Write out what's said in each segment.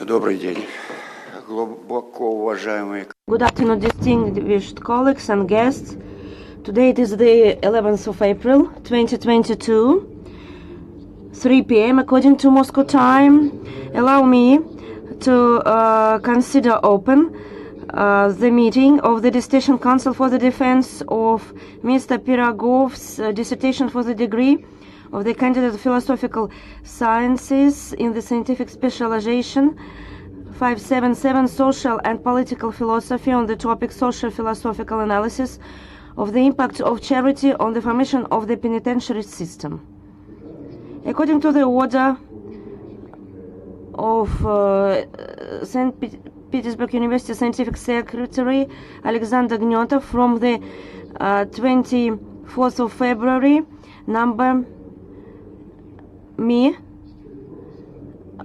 Добрый день, глубоко уважаемые. Good afternoon, distinguished colleagues and guests. Today it is the 11th of April, 2022, 3 p.m. according to Moscow time. Allow me to consider open the meeting of the Dissertation Council for the Defense of Mr. Pirogov's dissertation for the degree of the candidate of philosophical sciences in the scientific specialization 577 Social and Political Philosophy on the topic Socio-philosophical analysis of the impact of charity on the formation of the penitentiary system. According to the order of St. Petersburg University Scientific Secretary Alexander Gnotov from the 24th of February, number me,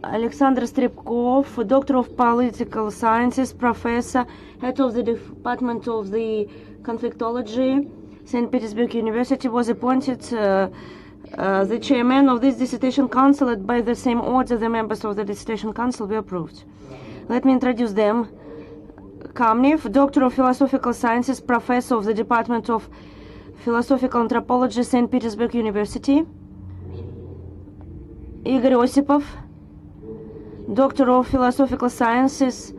Alexander Strepkov, Doctor of Political Sciences, Professor, Head of the Department of the Conflictology, St. Petersburg University, was appointed the chairman of this Dissertation Council, and by the same order the members of the Dissertation Council were approved. Let me introduce them. Kamnev, Doctor of Philosophical Sciences, Professor of the Department of Philosophical Anthropology, St. Petersburg University. Igor Osipov, Doctor of Philosophical Sciences,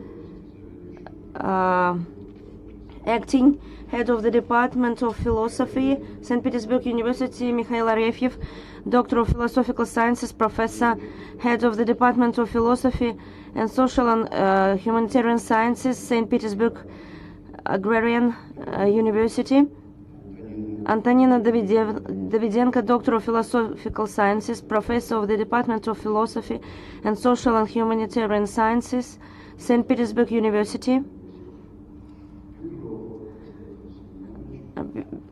Acting Head of the Department of Philosophy, St. Petersburg University. Mikhail Arefyev, Doctor of Philosophical Sciences, Professor, Head of the Department of Philosophy and Social and Humanitarian Sciences, St. Petersburg Agrarian University. Antonina Davidenko, Doctor of Philosophical Sciences, Professor of the Department of Philosophy and Social and Humanitarian Sciences, St. Petersburg University.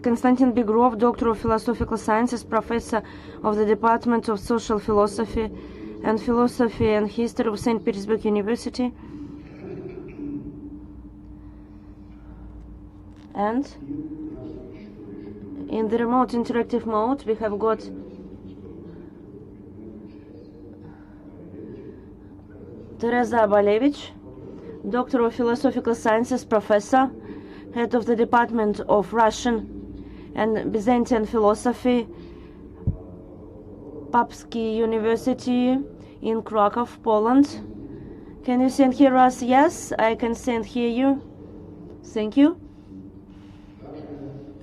Konstantin Begrov, Doctor of Philosophical Sciences, Professor of the Department of Social Philosophy and History of St. Petersburg University. And in the remote interactive mode, we have got Teresa Abalevich, Doctor of Philosophical Sciences, Professor, Head of the Department of Russian and Byzantine Philosophy, Papsky University in Krakow, Poland. Can you see and hear us? Yes, I can see and hear you. Thank you.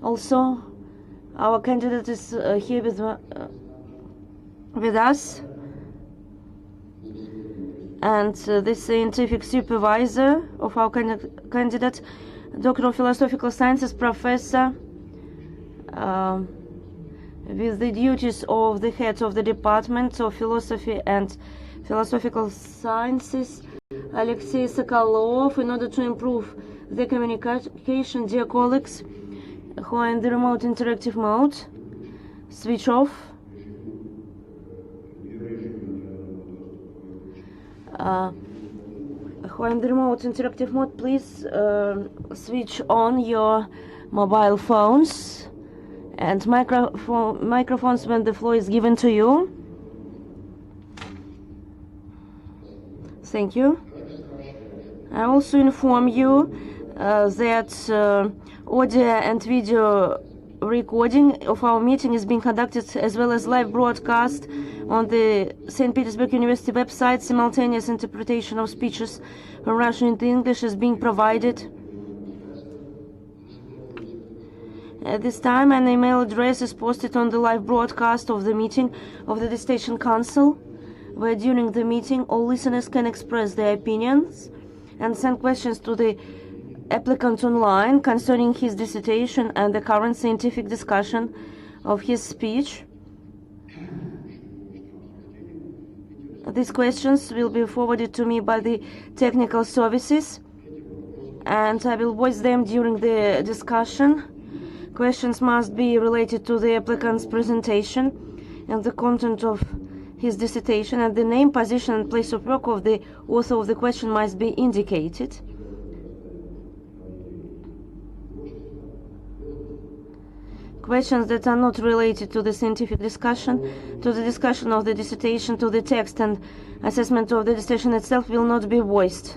Also, our candidate is here with us, and the scientific supervisor of our candidate, Doctor of Philosophical Sciences, Professor, with the duties of the head of the Department of Philosophy and Philosophical Sciences, Aleksei Sokolov. In order to improve the communication, dear colleagues who are in the remote interactive mode, switch off. Who are in the remote interactive mode, please switch on your mobile phones and microphones when the floor is given to you. Thank you. I also inform you that audio and video recording of our meeting is being conducted, as well as live broadcast on the St. Petersburg University website. Simultaneous interpretation of speeches from Russian into English is being provided. At this time, an email address is posted on the live broadcast of the meeting of the Dissertation Council, where during the meeting all listeners can express their opinions and send questions to the applicant online concerning his dissertation and the current scientific discussion of his speech. These questions will be forwarded to me by the technical services, and I will voice them during the discussion. Questions must be related to the applicant's presentation and the content of his dissertation, and the name, position, and place of work of the author of the question must be indicated. Questions that are not related to the scientific discussion, to the discussion of the dissertation, to the text and assessment of the dissertation itself will not be voiced.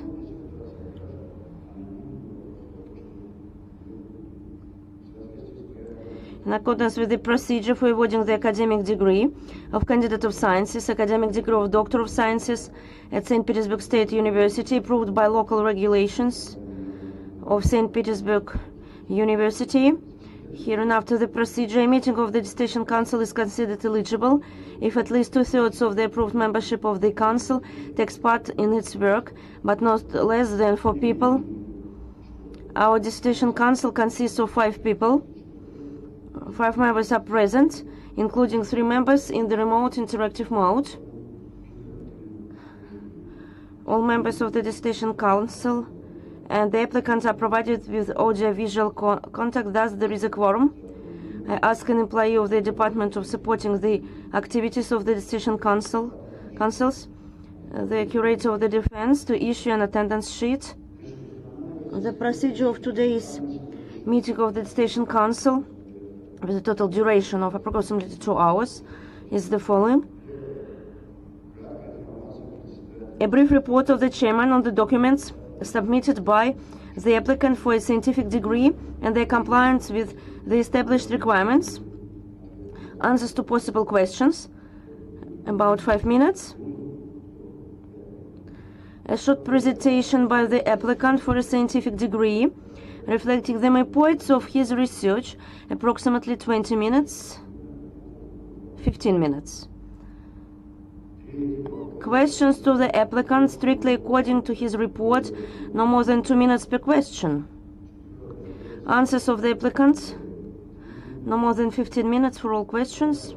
In accordance with the procedure for awarding the academic degree of Candidate of Sciences, academic degree of Doctor of Sciences at St. Petersburg State University, approved by local regulations of St. Petersburg University. Hereinafter, the procedure, a meeting of the Dissertation Council is considered eligible if at least 2/3 of the approved membership of the Council takes part in its work, but not less than 4 people. Our Dissertation Council consists of 5 people. 5 members are present, including 3 members in the remote interactive mode. All members of the Dissertation Council and the applicants are provided with audio-visual contact, thus there is a quorum. I ask an employee of the Department of Supporting the Activities of the Dissertation Councils, the curator of the defense, to issue an attendance sheet. The procedure of today's meeting of the Dissertation Council, with a total duration of approximately 2 hours, is the following. A brief report of the chairman on the documents submitted by the applicant for a scientific degree and their compliance with the established requirements. Answers to possible questions, about 5 minutes. A short presentation by the applicant for a scientific degree, reflecting the main points of his research, approximately 20 minutes, 15 minutes. Questions to the applicant, strictly according to his report, no more than 2 minutes per question. Answers of the applicant, no more than 15 minutes for all questions.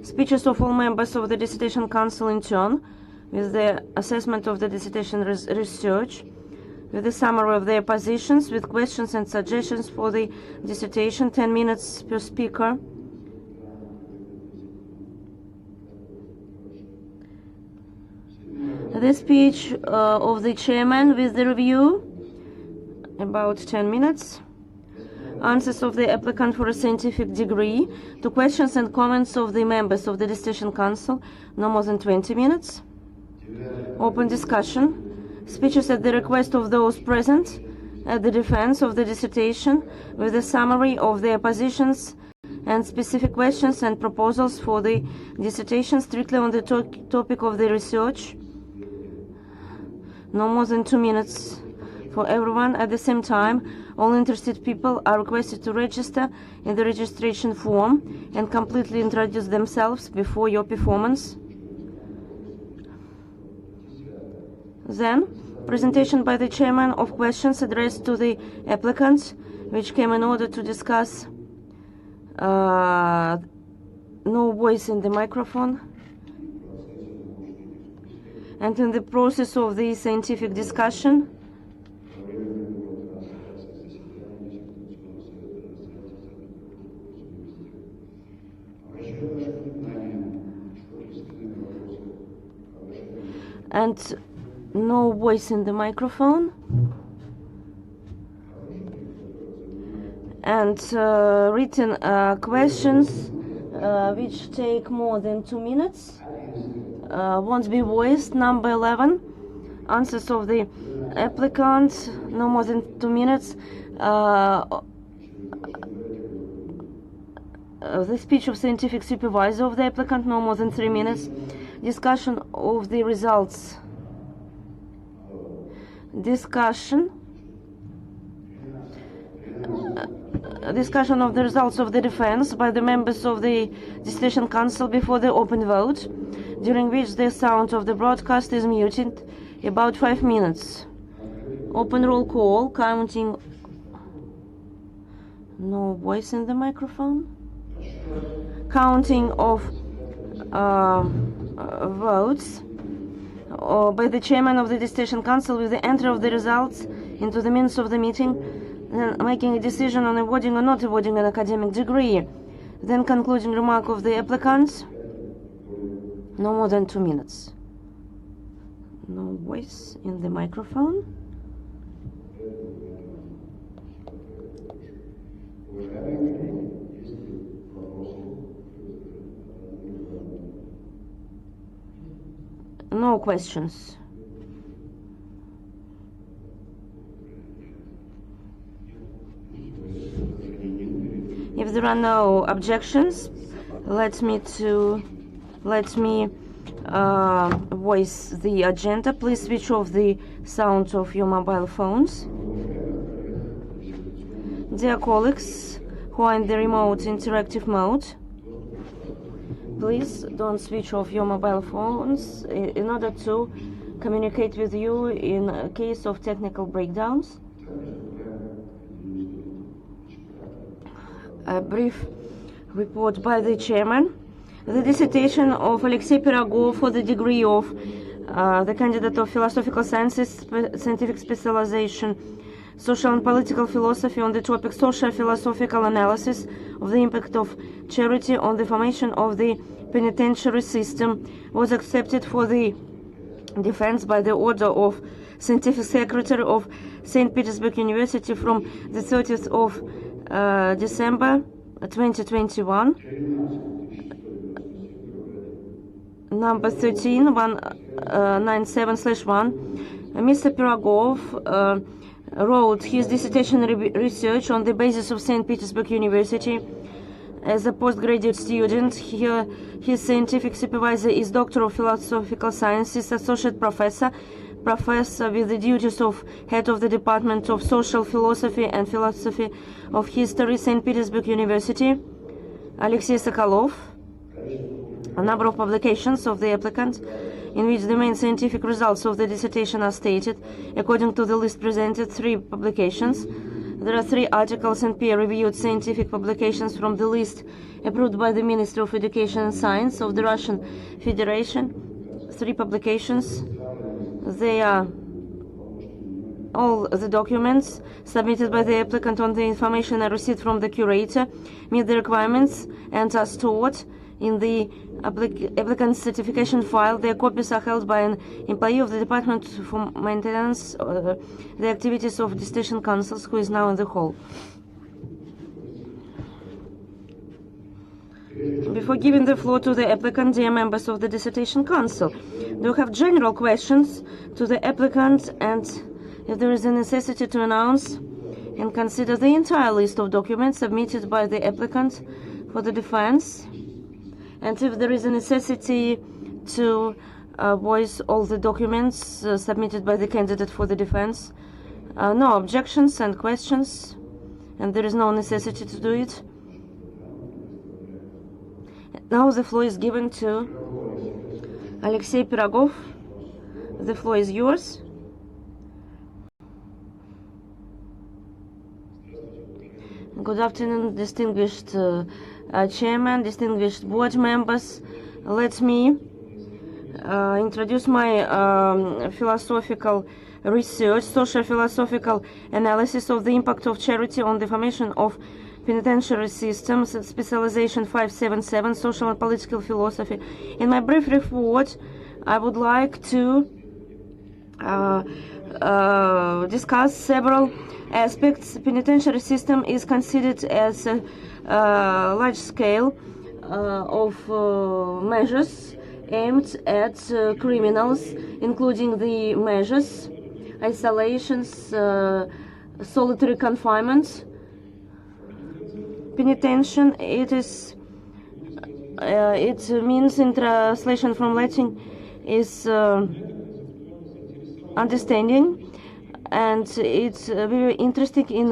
Speeches of all members of the Dissertation Council in turn, with the assessment of the dissertation research, with a summary of their positions, with questions and suggestions for the dissertation, 10 minutes per speaker. The speech of the chairman with the review, about 10 minutes. Answers of the applicant for a scientific degree to questions and comments of the members of the Dissertation Council, no more than 20 minutes. Open discussion. Speeches at the request of those present at the defense of the dissertation, with a summary of their positions and specific questions and proposals for the dissertation, strictly on the topic of the research. No more than 2 minutes for everyone. At the same time, all interested people are requested to register in the registration form and completely introduce themselves before your performance. Then, presentation by the chairman of questions addressed to the applicants, which came in order to discuss. No voice in the microphone. And in the process of the scientific discussion, and no voice in the microphone, and written questions which take more than 2 minutes won't be voiced. Number 11, answers of the applicant, no more than 2 minutes. The speech of scientific supervisor of the applicant, no more than 3 minutes. Discussion of the results. Discussion of the results of the defense by the members of the Dissertation Council before the open vote, during which the sound of the broadcast is muted, about 5 minutes. Open roll call, counting. No voice in the microphone. Counting of votes by the chairman of the Dissertation Council, with the entry of the results into the minutes of the meeting, then making a decision on awarding or not awarding an academic degree. Then concluding remark of the applicants, no more than 2 minutes. No voice in the microphone. no questions. If there are no objections, let me voice the agenda. Please switch off the sound of your mobile phones. Dear colleagues who are in the remote interactive mode, please don't switch off your mobile phones in order to communicate with you in case of technical breakdowns. A brief report by the chairman. The dissertation of Aleksei Pirogov for the degree of the candidate of philosophical sciences, scientific specialization, social and political philosophy on the topic socio-philosophical analysis of the impact of charity on the formation of the penitentiary system was accepted for the defense by the order of Scientific Secretary of St. Petersburg University from the 30th of December 2021, number 13197/1. Mr. Pirogov wrote his dissertation research on the basis of St. Petersburg University. As a postgraduate student, his scientific supervisor is Doctor of Philosophical Sciences, Associate Professor with the duties of Head of the Department of Social Philosophy and Philosophy of History, St. Petersburg University, Alexei Sokolov. A number of publications of the applicant, in which the main scientific results of the dissertation are stated. According to the list presented, 3 publications. There are 3 articles and peer-reviewed scientific publications from the list approved by the Ministry of Education and Science of the Russian Federation. 3 publications. They are all the documents submitted by the applicant on the information I received from the curator meet the requirements and are stored in the applicant's certification file. Their copies are held by an employee of the Department for Maintenance the activities of Dissertation Councils, who is now in the hall. Before giving the floor to the applicant, dear members of the Dissertation Council, do you have general questions to the applicant, and if there is a necessity to announce and consider the entire list of documents submitted by the applicant for the defense, and if there is a necessity to voice all the documents submitted by the candidate for the defense. No objections and questions, and there is no necessity to do it. Now the floor is given to Aleksei Pirogov. The floor is yours. Good afternoon, distinguished chairman, distinguished board members. Let me introduce my philosophical research, socio-philosophical analysis of the impact of charity on the formation of penitentiary systems, specialization 577, social and political philosophy. In my brief report, I would like to discuss several aspects. Penitentiary system is considered as a large scale of measures aimed at criminals, including the measures, isolations, solitary confinement. Penitentiary, it means in translation from Latin is understanding, and it's very interesting in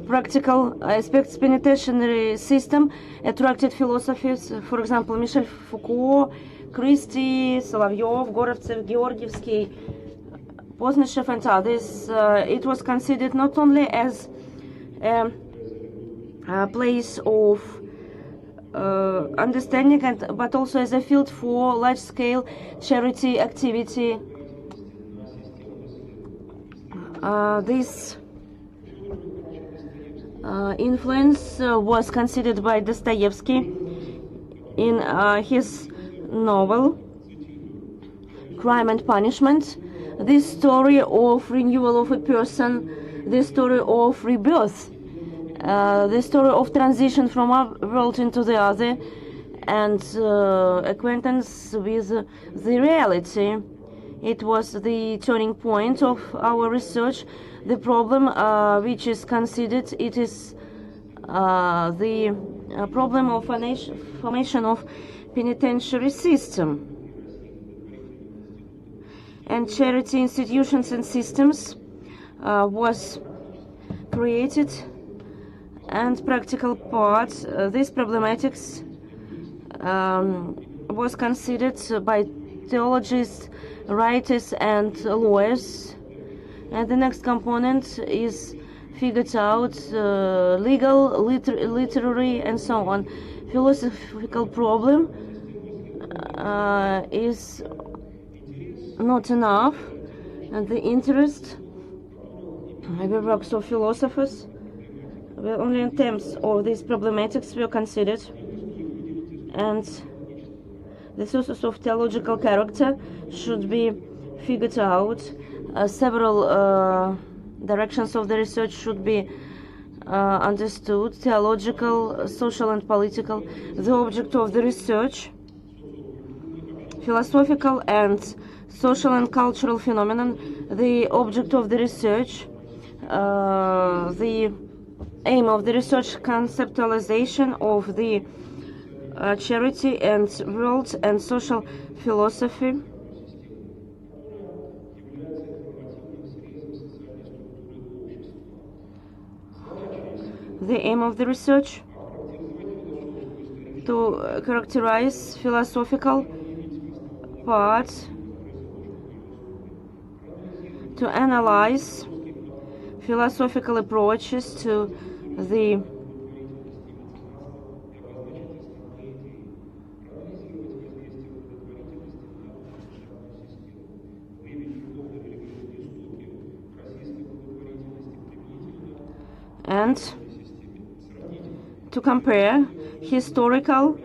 practical aspects. Penitentiary system attracted philosophers, for example, Michel Foucault, Christie, Solovyov, Gorovtsev, Georgievsky, Posnyshev, and others. It was considered not only as a place of understanding, but also as a field for large-scale charity activity. This influence was considered by Dostoevsky in his novel Crime and Punishment. This story of renewal of a person, this story of rebirth, the story of transition from one world into the other, and acquaintance with the reality. It was the turning point of our research. The problem which is considered, it is the problem of formation of penitentiary system. And charity institutions and systems was created, and practical part. This problematics was considered by theologians, writers, and lawyers. And the next component is figured out legal, literary, and so on. Philosophical problem is not enough, and the interest the works of philosophers were only in terms of these problematics were considered, and the sources of theological character should be figured out. Several directions of the research should be understood: theological, social, and political. The object of the research: philosophical and social and cultural phenomenon. The object of the research, the aim of the research: conceptualization of the charity and world and social philosophy. The aim of the research: to characterize philosophical part, to analyze philosophical approaches to the and to compare historical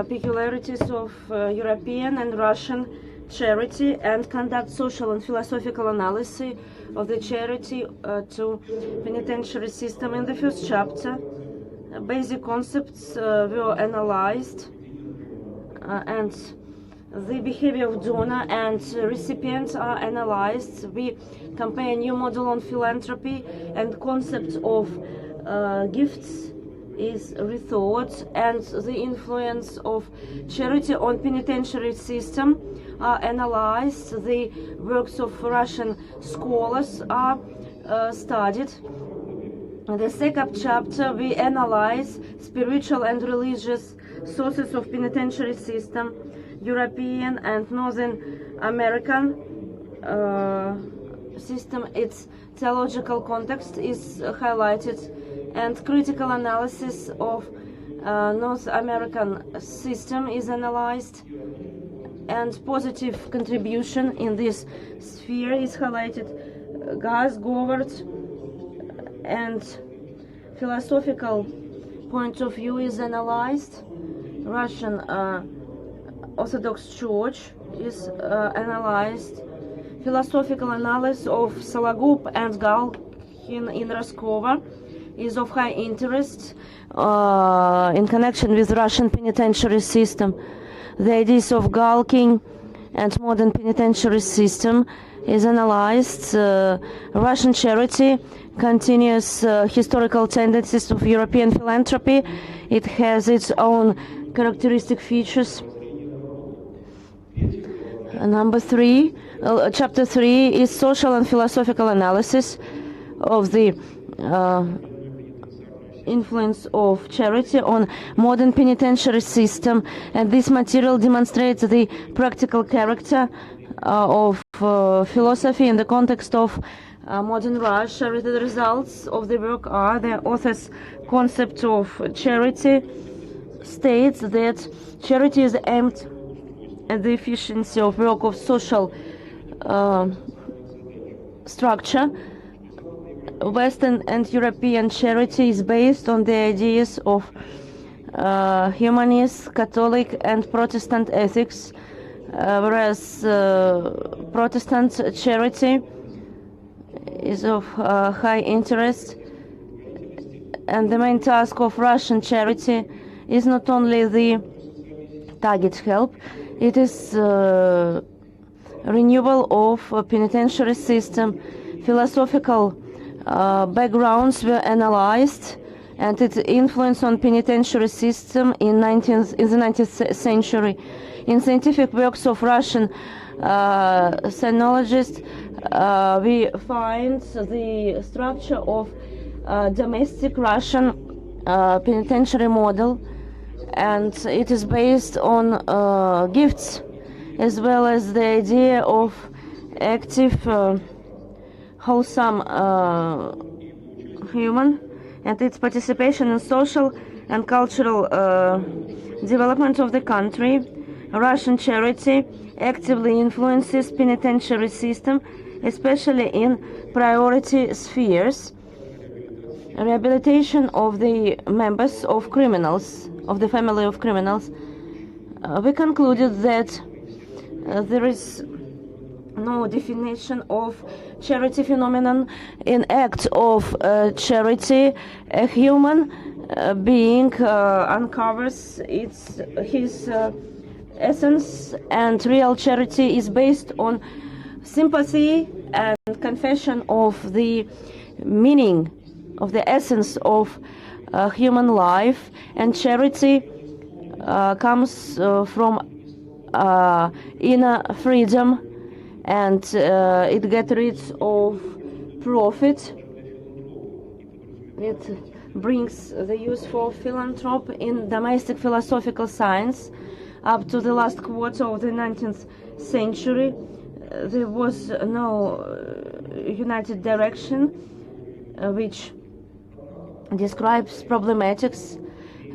peculiarities of European and Russian charity, and conduct social and philosophical analysis of the charity to penitentiary system. In the first chapter, basic concepts were analyzed, and the behavior of donor and recipient are analyzed. We compare a new model on philanthropy, and concept of gifts is rethought, and the influence of charity on penitentiary system are analyzed. The works of Russian scholars are studied. In the second chapter, we analyze spiritual and religious sources of penitentiary system, European and Northern American system. Its theological context is highlighted, and critical analysis of North American system is analyzed, and positive contribution in this sphere is highlighted. Govard and philosophical point of view is analyzed. Russian Orthodox Church is analyzed. Philosophical analysis of Sologub and Galkin in Roskova is of high interest in connection with Russian penitentiary system. The ideas of Galkin and modern penitentiary system is analyzed. Russian charity continues historical tendencies of European philanthropy. It has its own characteristic features. Number 3, chapter 3 is social and philosophical analysis of the influence of charity on modern penitentiary system, and this material demonstrates the practical character of philosophy in the context of modern Russia. The results of the work are: the author's concept of charity states that charity is aimed at the efficiency of work of social structure. Western and European charity is based on the ideas of humanist, Catholic, and Protestant ethics, whereas Protestant charity is of high interest. And the main task of Russian charity is not only the target help. It is renewal of a penitentiary system. Philosophical backgrounds were analyzed, and its influence on penitentiary system in the 19th century. In scientific works of Russian sinologists, we find the structure of domestic Russian penitentiary model, and it is based on gifts, as well as the idea of active, wholesome human, and its participation in social and cultural development of the country. Russian charity actively influences penitentiary system, especially in priority spheres. Rehabilitation of the members of criminals, of the family of criminals. We concluded that there is no definition of charity phenomenon. In act of charity, a human being uncovers his essence, and real charity is based on sympathy and confession of the meaning, of the essence of human life, and charity comes from inner freedom, and it gets rid of profit. It brings the use for philanthropy in domestic philosophical science. Up to the last quarter of the 19th century, there was no united direction which describes problematics.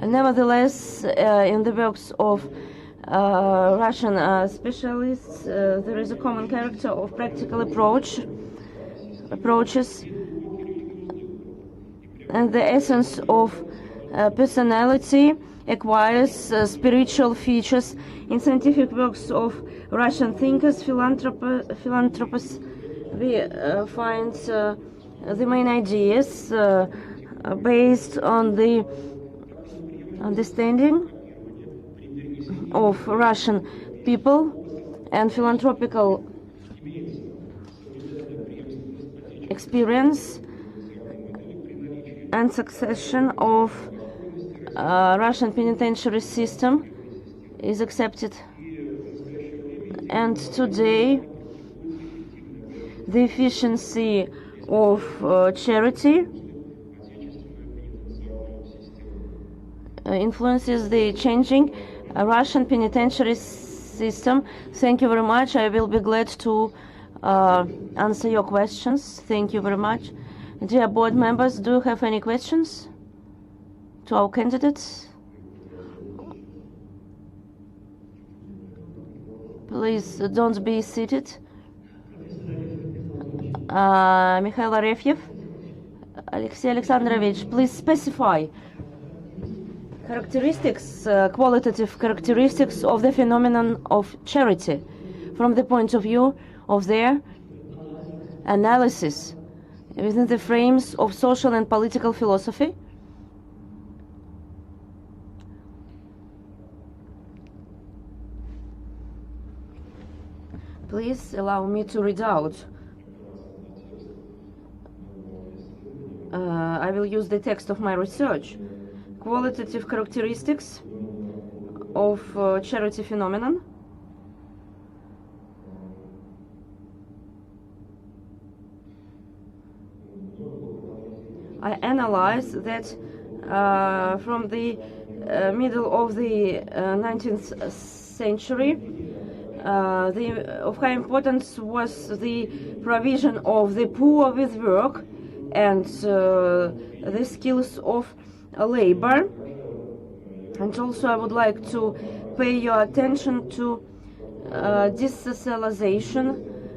Nevertheless, in the works of Russian specialists, there is a common character of practical approaches, and the essence of personality acquires spiritual features. In scientific works of Russian thinkers, philanthropists, we find the main ideas based on the understanding of Russian people and philanthropical experience and succession of Russian penitentiary system is accepted. And today, the efficiency of charity influences the changing Russian penitentiary system. Thank you very much. I will be glad to answer your questions. Thank you very much. Dear board members, do you have any questions to our candidates? Please don't be seated. Mikhail Arefyev, Alexei Alexandrovich, please specify characteristics, qualitative characteristics of the phenomenon of charity from the point of view of their analysis within the frames of social and political philosophy. Please allow me to read out. I will use the text of my research. Qualitative characteristics of charity phenomenon. I analyze that from the middle of the 19th century, of high importance was the provision of the poor with work and the skills of labor. And also I would like to pay your attention to dissocialization,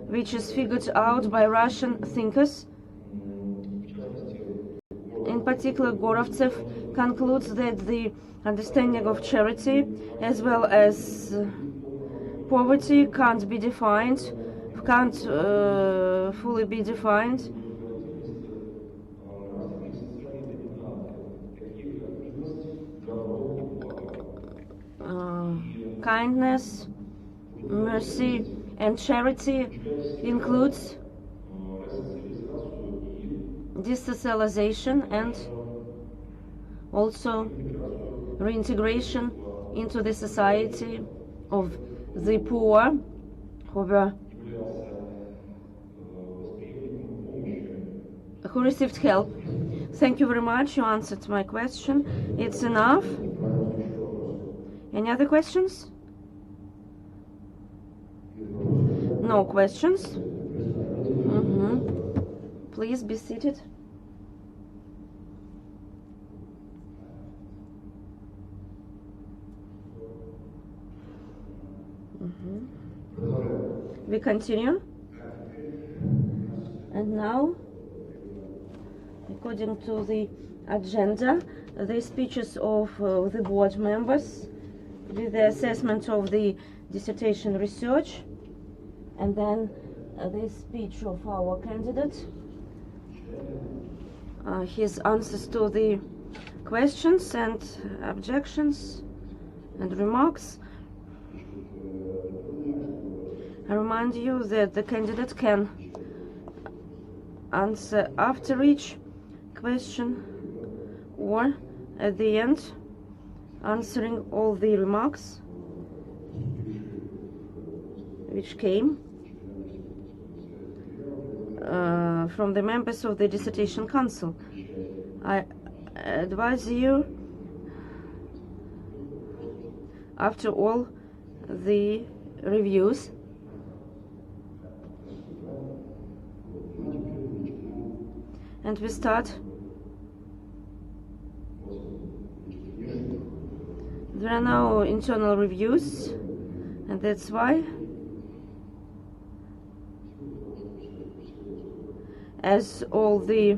which is figured out by Russian thinkers. In particular, Gorovtsev concludes that the understanding of charity as well as poverty can't be defined, can't fully be defined. kindness, mercy, and charity includes desocialization and also reintegration into the society of the poor who received help. Thank you very much. You answered my question. It's enough. Any other questions? No questions? Please be seated. We continue. And now, according to the agenda, the speeches of the board members with the assessment of the dissertation research, and then the speech of our candidate, his answers to the questions and objections and remarks. I remind you that the candidate can answer after each question or at the end, answering all the remarks which came from the members of the Dissertation Council. I advise you, after all the reviews, and we start. There are no internal reviews, and that's why, as all the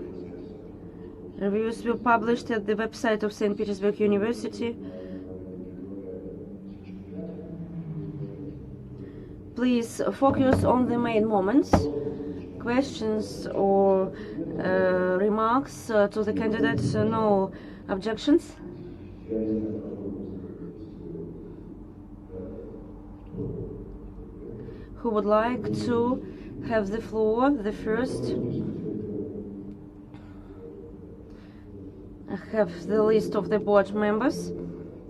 reviews were published at the website of St. Petersburg University, please focus on the main moments. Questions or remarks to the candidates? No objections? Who would like to have the floor? The first. I have the list of the board members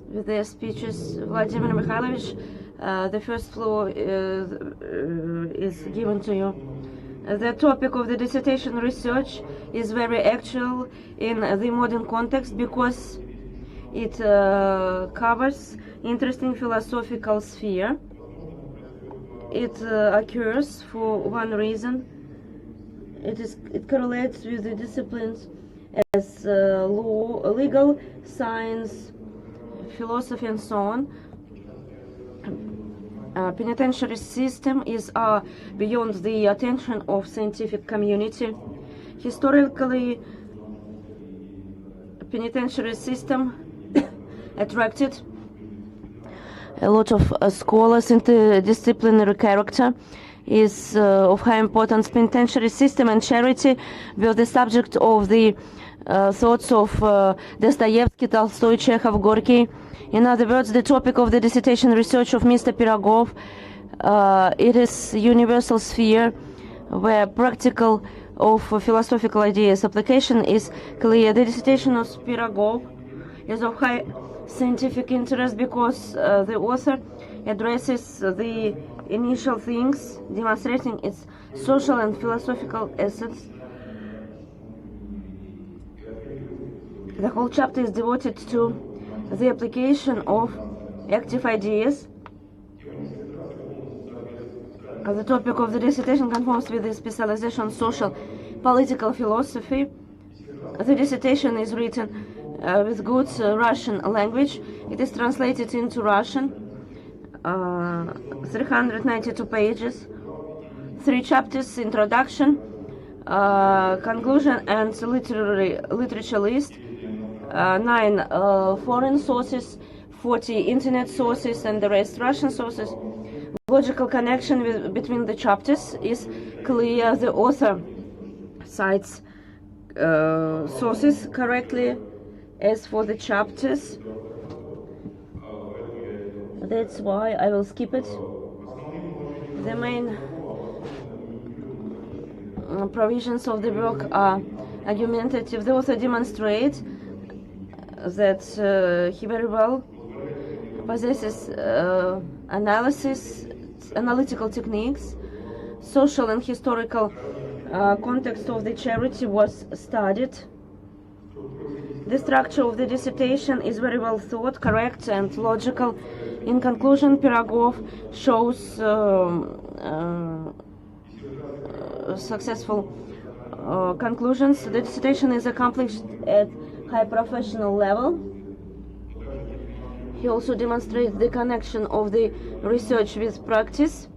with their speeches. Vladimir Mikhailovich, the first floor is given to you. The topic of the dissertation research is very actual in the modern context because it covers interesting philosophical sphere. It occurs for one reason. It correlates with the disciplines as law, legal, science, philosophy, and so on. Penitentiary system is beyond the attention of scientific community. Historically, penitentiary system attracted a lot of scholars. Interdisciplinary character is of high importance. Penitentiary system and charity were the subject of the thoughts of Dostoevsky, Tolstoy, Chekhov, Gorky. In other words, the topic of the dissertation research of Mr. Pirogov, it is universal sphere where practical of philosophical ideas application is clear. The dissertation of Pirogov is of high scientific interest because the author addresses the initial things, demonstrating its social and philosophical essence. The whole chapter is devoted to the application of active ideas. The topic of the dissertation conforms with the specialization on social political philosophy. The dissertation is written with good Russian language. It is translated into Russian, 392 pages, 3 chapters: introduction, conclusion, and literature list, 9 foreign sources, 40 internet sources, and the rest Russian sources. Logical connection between the chapters is clear. The author cites sources correctly. As for the chapters, That's why I will skip it. The main provisions of the work are argumentative. The author demonstrates that he very well possesses analytical techniques. Social and historical context of the charity was studied. The structure of the dissertation is very well thought, correct, and logical. In conclusion, Pirogov shows successful conclusions. The dissertation is accomplished at high professional level. He also demonstrates the connection of the research with practice.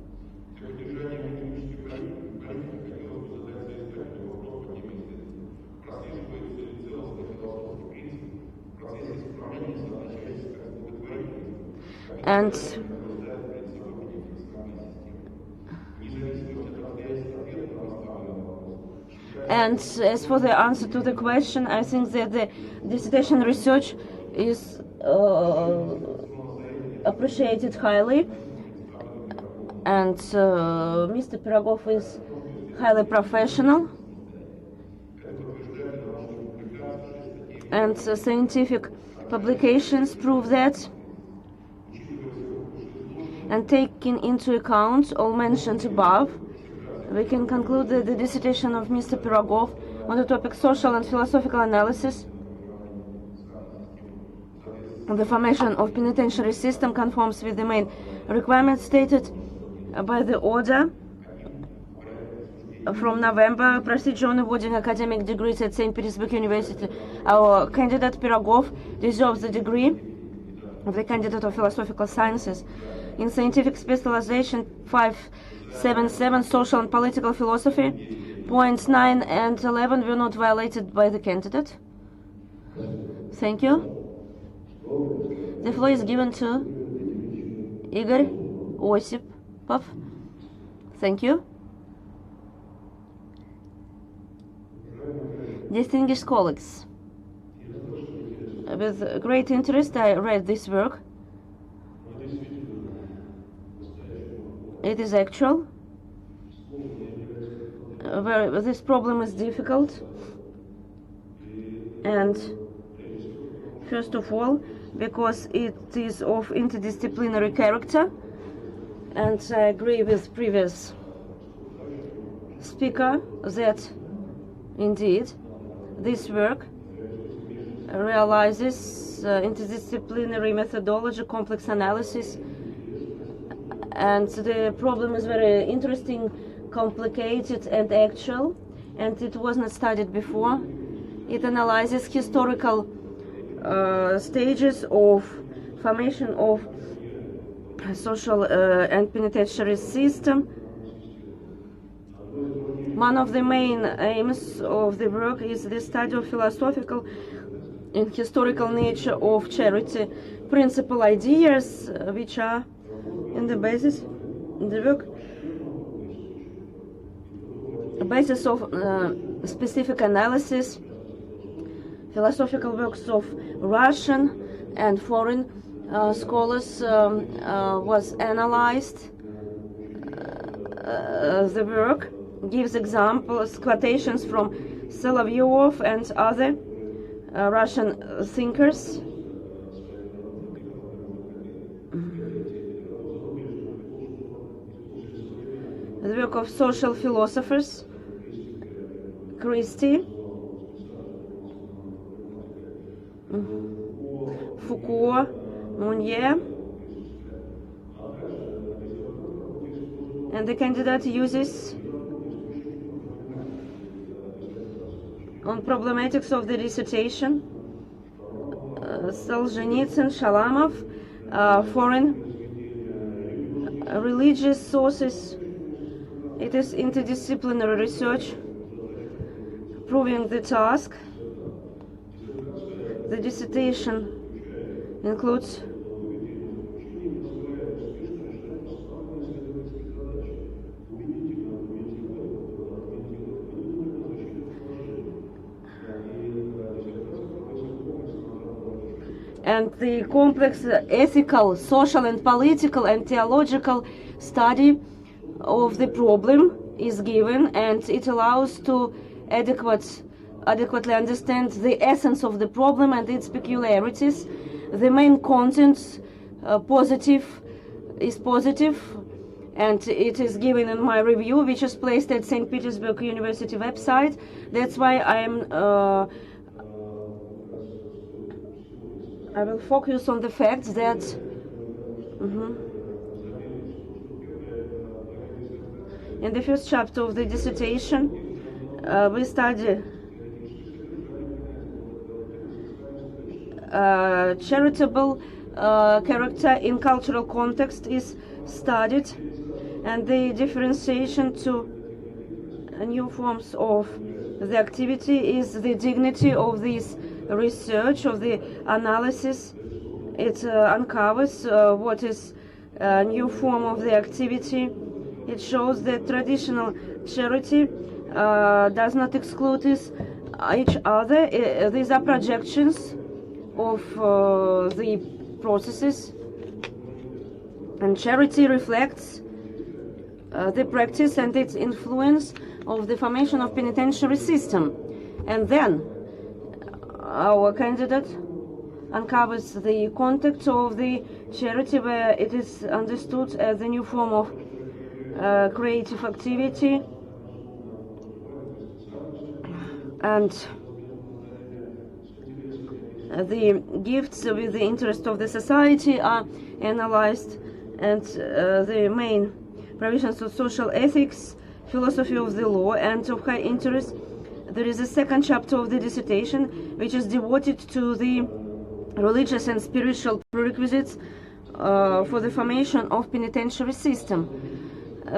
And as for the answer to the question, I think that the dissertation research is appreciated highly, and Mr. Pirogov is highly professional, and scientific publications prove that. And taking into account all mentioned above, we can conclude that the dissertation of Mr. Pirogov on the topic social and philosophical analysis the formation of penitentiary system conforms with the main requirements stated by the order from November. Procedure on awarding academic degrees at St. Petersburg University. Our candidate Pirogov deserves the degree of the candidate of philosophical sciences. In scientific specialization 577, social and political philosophy, points 9 and 11 were not violated by the candidate. Thank you. The floor is given to Igor Osipov. Thank you. Distinguished colleagues, with great interest I read this work. It is actual. This problem is difficult, and first of all, because it is of interdisciplinary character, and I agree with previous speaker that indeed this work realizes interdisciplinary methodology, complex analysis, and the problem is very interesting, complicated and actual, and it was not studied before. It analyzes historical stages of formation of social and penitentiary system. One of the main aims of the work is the study of philosophical and historical nature of charity, principal ideas which are in the basis in the work, a basis of specific analysis. Philosophical works of Russian and foreign scholars was analyzed. The work gives examples, quotations from Solovyov and other Russian thinkers. The work of social philosophers, Christie, Foucault, Mounier, and the candidate uses on problematics of the dissertation Solzhenitsyn, Shalamov, foreign religious sources. It is interdisciplinary research proving the task. The dissertation includes and the complex ethical, social and political and theological study of the problem is given, and it allows to adequately understand the essence of the problem and its peculiarities. The main content is positive, and it is given in my review, which is placed at St. Petersburg University website. That's why I will focus on the fact that in the first chapter of the dissertation we study charitable character in cultural context is studied, and the differentiation to new forms of the activity is the dignity of this research, of the analysis. It uncovers what is a new form of the activity. It shows that traditional charity does not exclude each other. These are projections of the processes, and charity reflects the practice and its influence of the formation of penitentiary system. And then our candidate uncovers the context of the charity, where it is understood as a new form of creative activity, and the gifts with the interest of the society are analyzed, and the main provisions of social ethics, philosophy of the law, and of high interest. There is a second chapter of the dissertation which is devoted to the religious and spiritual prerequisites for the formation of penitentiary system.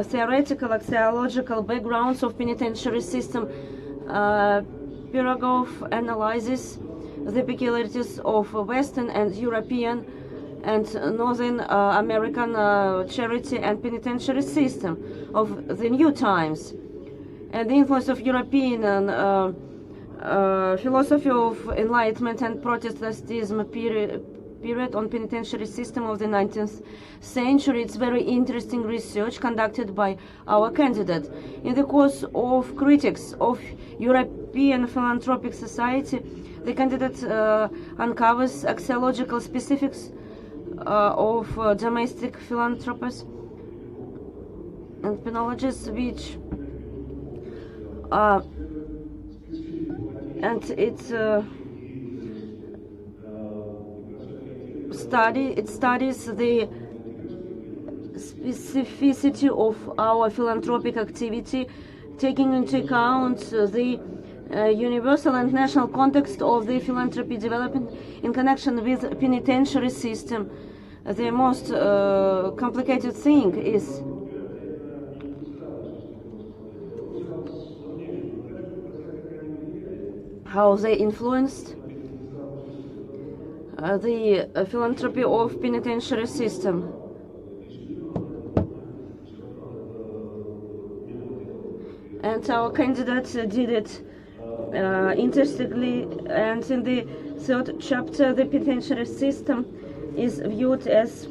Theoretical axiological backgrounds of penitentiary system. Pirogov analyzes the peculiarities of Western and European and Northern American charity and penitentiary system of the new times, and the influence of European philosophy of Enlightenment and Protestantism period on penitentiary system of the 19th century. It's very interesting research conducted by our candidate. In the course of critics of European philanthropic society, the candidate uncovers axiological specifics of domestic philanthropists and penologists, which and it studies the specificity of our philanthropic activity, taking into account the universal and national context of the philanthropy development in connection with penitentiary system. The most complicated thing is how they influenced the philanthropy of penitentiary system. And our candidate did it interestingly, and in the third chapter, the penitentiary system is viewed as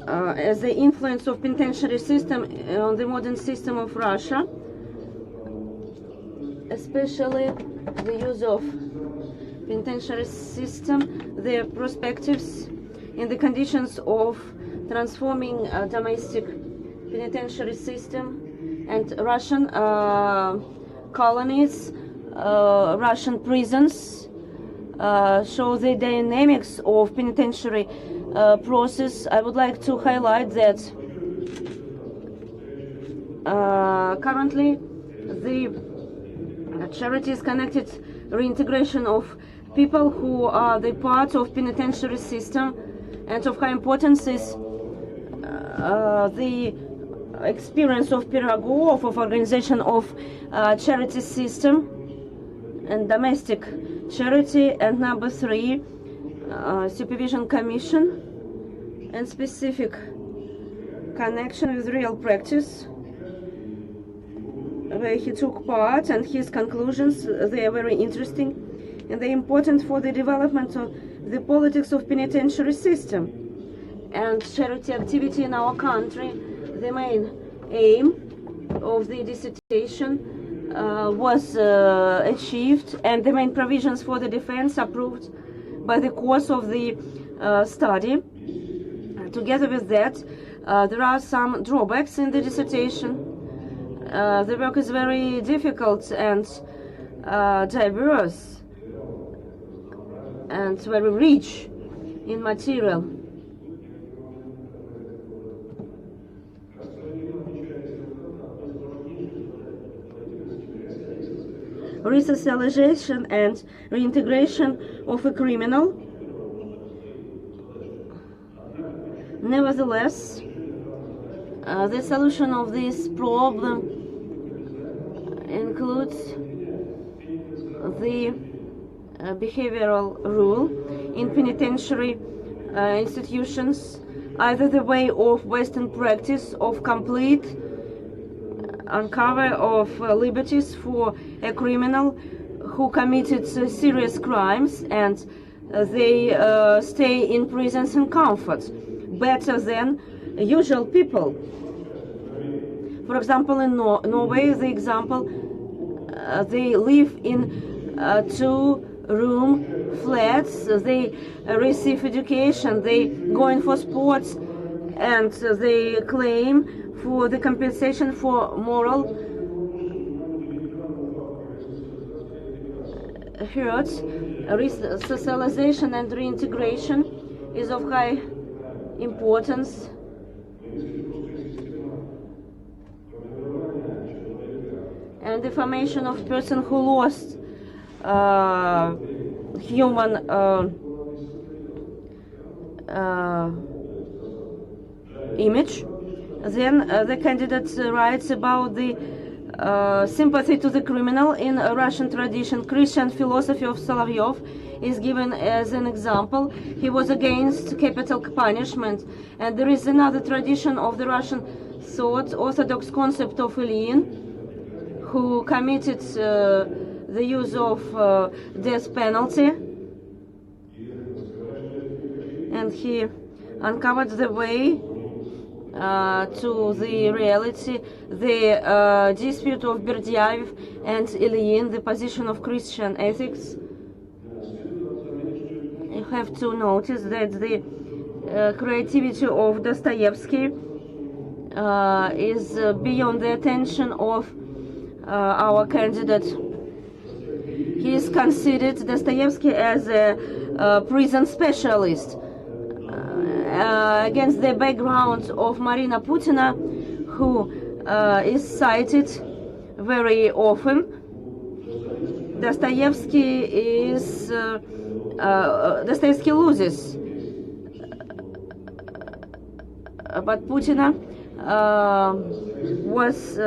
the influence of penitentiary system on the modern system of Russia, especially the use of penitentiary system, the perspectives in the conditions of transforming domestic penitentiary system, and Russian colonies, Russian prisons, show the dynamics of penitentiary process. I would like to highlight that currently the charity is connected reintegration of people who are the part of penitentiary system, and of high importance is the experience of Pirogov of organization of charity system and domestic charity, and number 3, supervision commission and specific connection with real practice, where he took part, and his conclusions, they are very interesting, and they're important for the development of the politics of penitentiary system and charity activity in our country. The main aim of the dissertation was achieved, and the main provisions for the defense approved by the course of the study. Together with that, there are some drawbacks in the dissertation. The work is very difficult and diverse and very rich in material. Resocialization and reintegration of a criminal. Nevertheless, the solution of this problem includes the behavioral rule in penitentiary institutions, either the way of Western practice of complete uncover of liberties for a criminal who committed serious crimes, and they stay in prisons in comfort, better than usual people. For example, in Norway, the example, they live in 2-room flats, they receive education, they go in for sports, and they claim for the compensation for moral hurt. Socialization and reintegration is of high importance. And the formation of person who lost human image. Then the candidate writes about the sympathy to the criminal. In a Russian tradition, Christian philosophy of Solovyov is given as an example. He was against capital punishment. And there is another tradition of the Russian thought, orthodox concept of Ilyin, who committed the use of death penalty. And he uncovered the way to the reality, the dispute of Berdyaev and Ilyin, the position of Christian ethics. You have to notice that the creativity of Dostoevsky is beyond the attention of our candidate. He is considered, Dostoevsky, as a prison specialist. Against the background of Marina Putina, who is cited very often, Dostoevsky loses, but Putina was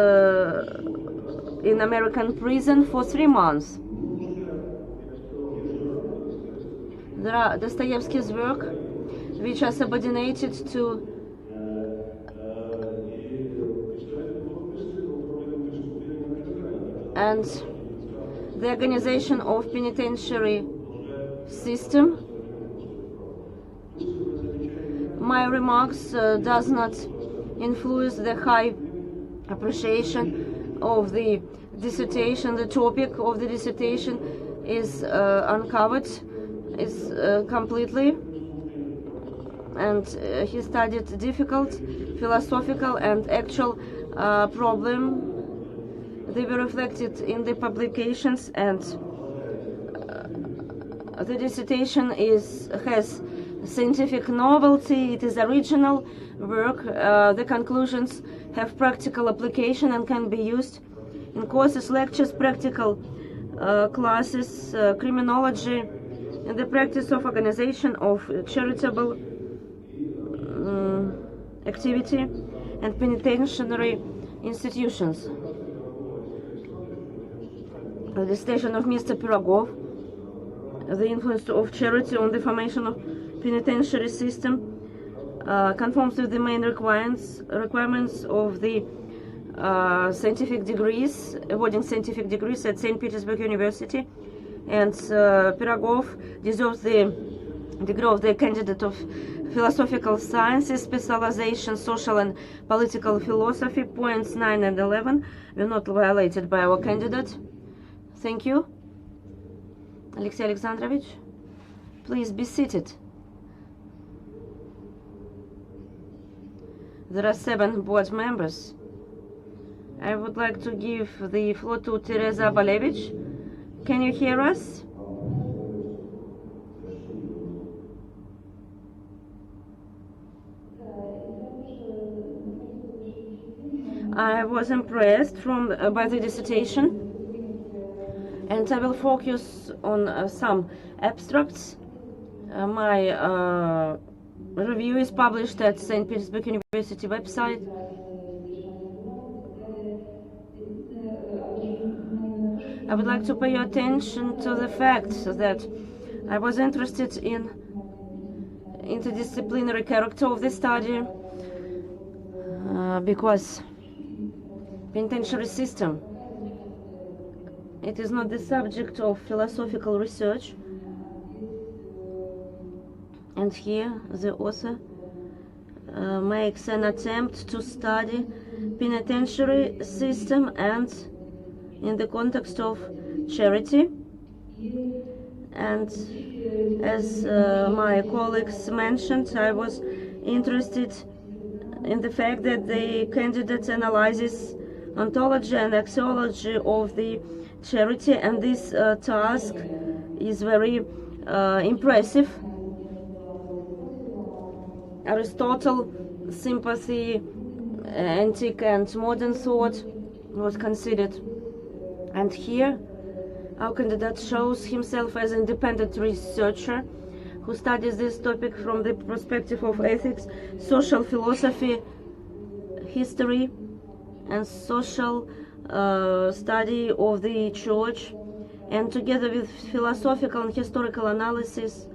in American prison for 3 months. There are Dostoevsky's work which are subordinated to and the organization of penitentiary system. My remarks does not influence the high appreciation of the dissertation. The topic of the dissertation is uncovered, is completely, and he studied difficult philosophical and actual problem. They were reflected in the publications, and the dissertation has scientific novelty. It is original work. The conclusions have practical application and can be used in courses, lectures, practical classes, criminology, and the practice of organization of charitable activity and penitentiary institutions. The dissertation of Mr. Pirogov, the influence of charity on the formation of penitentiary system, conforms with the main requirements of the scientific degrees, awarding scientific degrees at St. Petersburg University, and Pirogov deserves the degree of the candidate of philosophical sciences, specialization, social and political philosophy. Points 9 and 11 were not violated by our candidate. Thank you. Alexei Alexandrovich, please be seated. There are 7 board members. I would like to give the floor to Teresa Balevich. Can you hear us? I was impressed by the dissertation, and I will focus on some abstracts. My review is published at St. Petersburg University website. I would like to pay your attention to the fact that I was interested in interdisciplinary character of the study because penitentiary system, it is not the subject of philosophical research, and here the author makes an attempt to study penitentiary system and in the context of charity. And as my colleagues mentioned, I was interested in the fact that the candidate analyzes ontology and axiology of the charity, and this task is very impressive. Aristotle, sympathy, antique and modern thought was considered, and here our candidate shows himself as an independent researcher who studies this topic from the perspective of ethics, social philosophy, history, and social study of the church, and together with philosophical and historical analysis,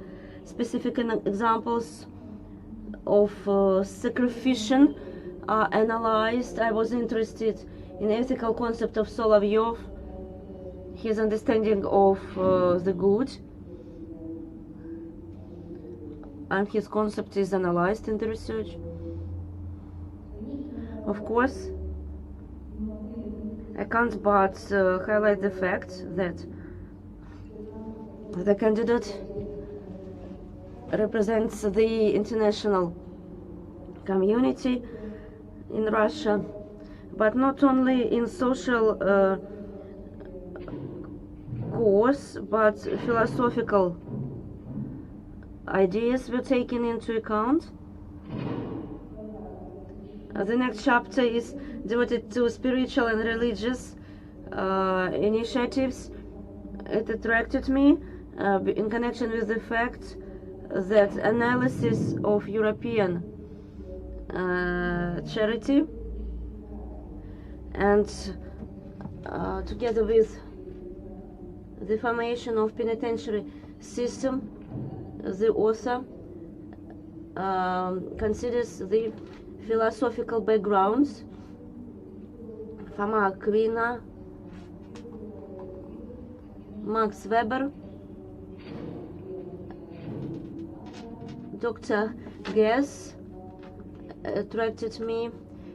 specific examples of sacrificium are analyzed. I was interested in ethical concept of Solovyov, his understanding of the good, and his concept is analyzed in the research. Of course, I can't but highlight the fact that the candidate represents the international community in Russia, but not only in social course, but philosophical ideas were taken into account. The next chapter is devoted to spiritual and religious initiatives. It attracted me in connection with the fact that analysis of European charity and together with the formation of penitentiary system, the author considers the philosophical backgrounds. Foma Aquina, Max Weber, Dr. Guess attracted me,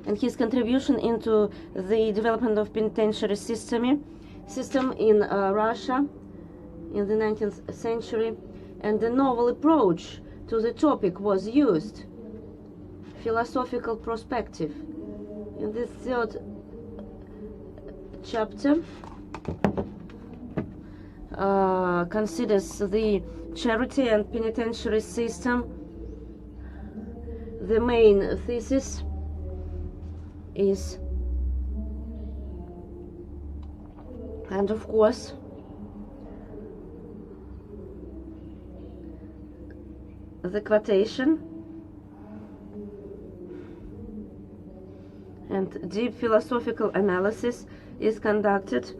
and his contribution into the development of penitentiary system in Russia in the 19th century, and the novel approach to the topic was used. Philosophical perspective. In the 3rd chapter considers the charity and penitentiary system. The main thesis is, and of course, the quotation and deep philosophical analysis is conducted.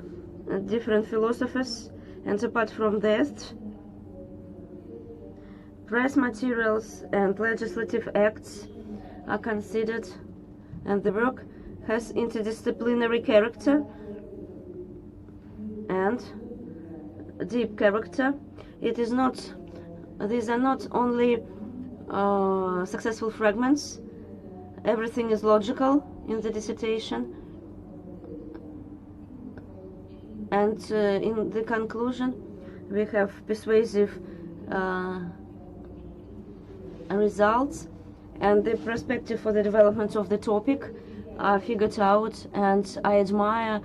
Different philosophers, and apart from that, press materials and legislative acts are considered, and the work has interdisciplinary character and deep character. It is not these are not only successful fragments. Everything is logical in the dissertation. And in the conclusion, we have persuasive results, and the perspective for the development of the topic are figured out, and I admire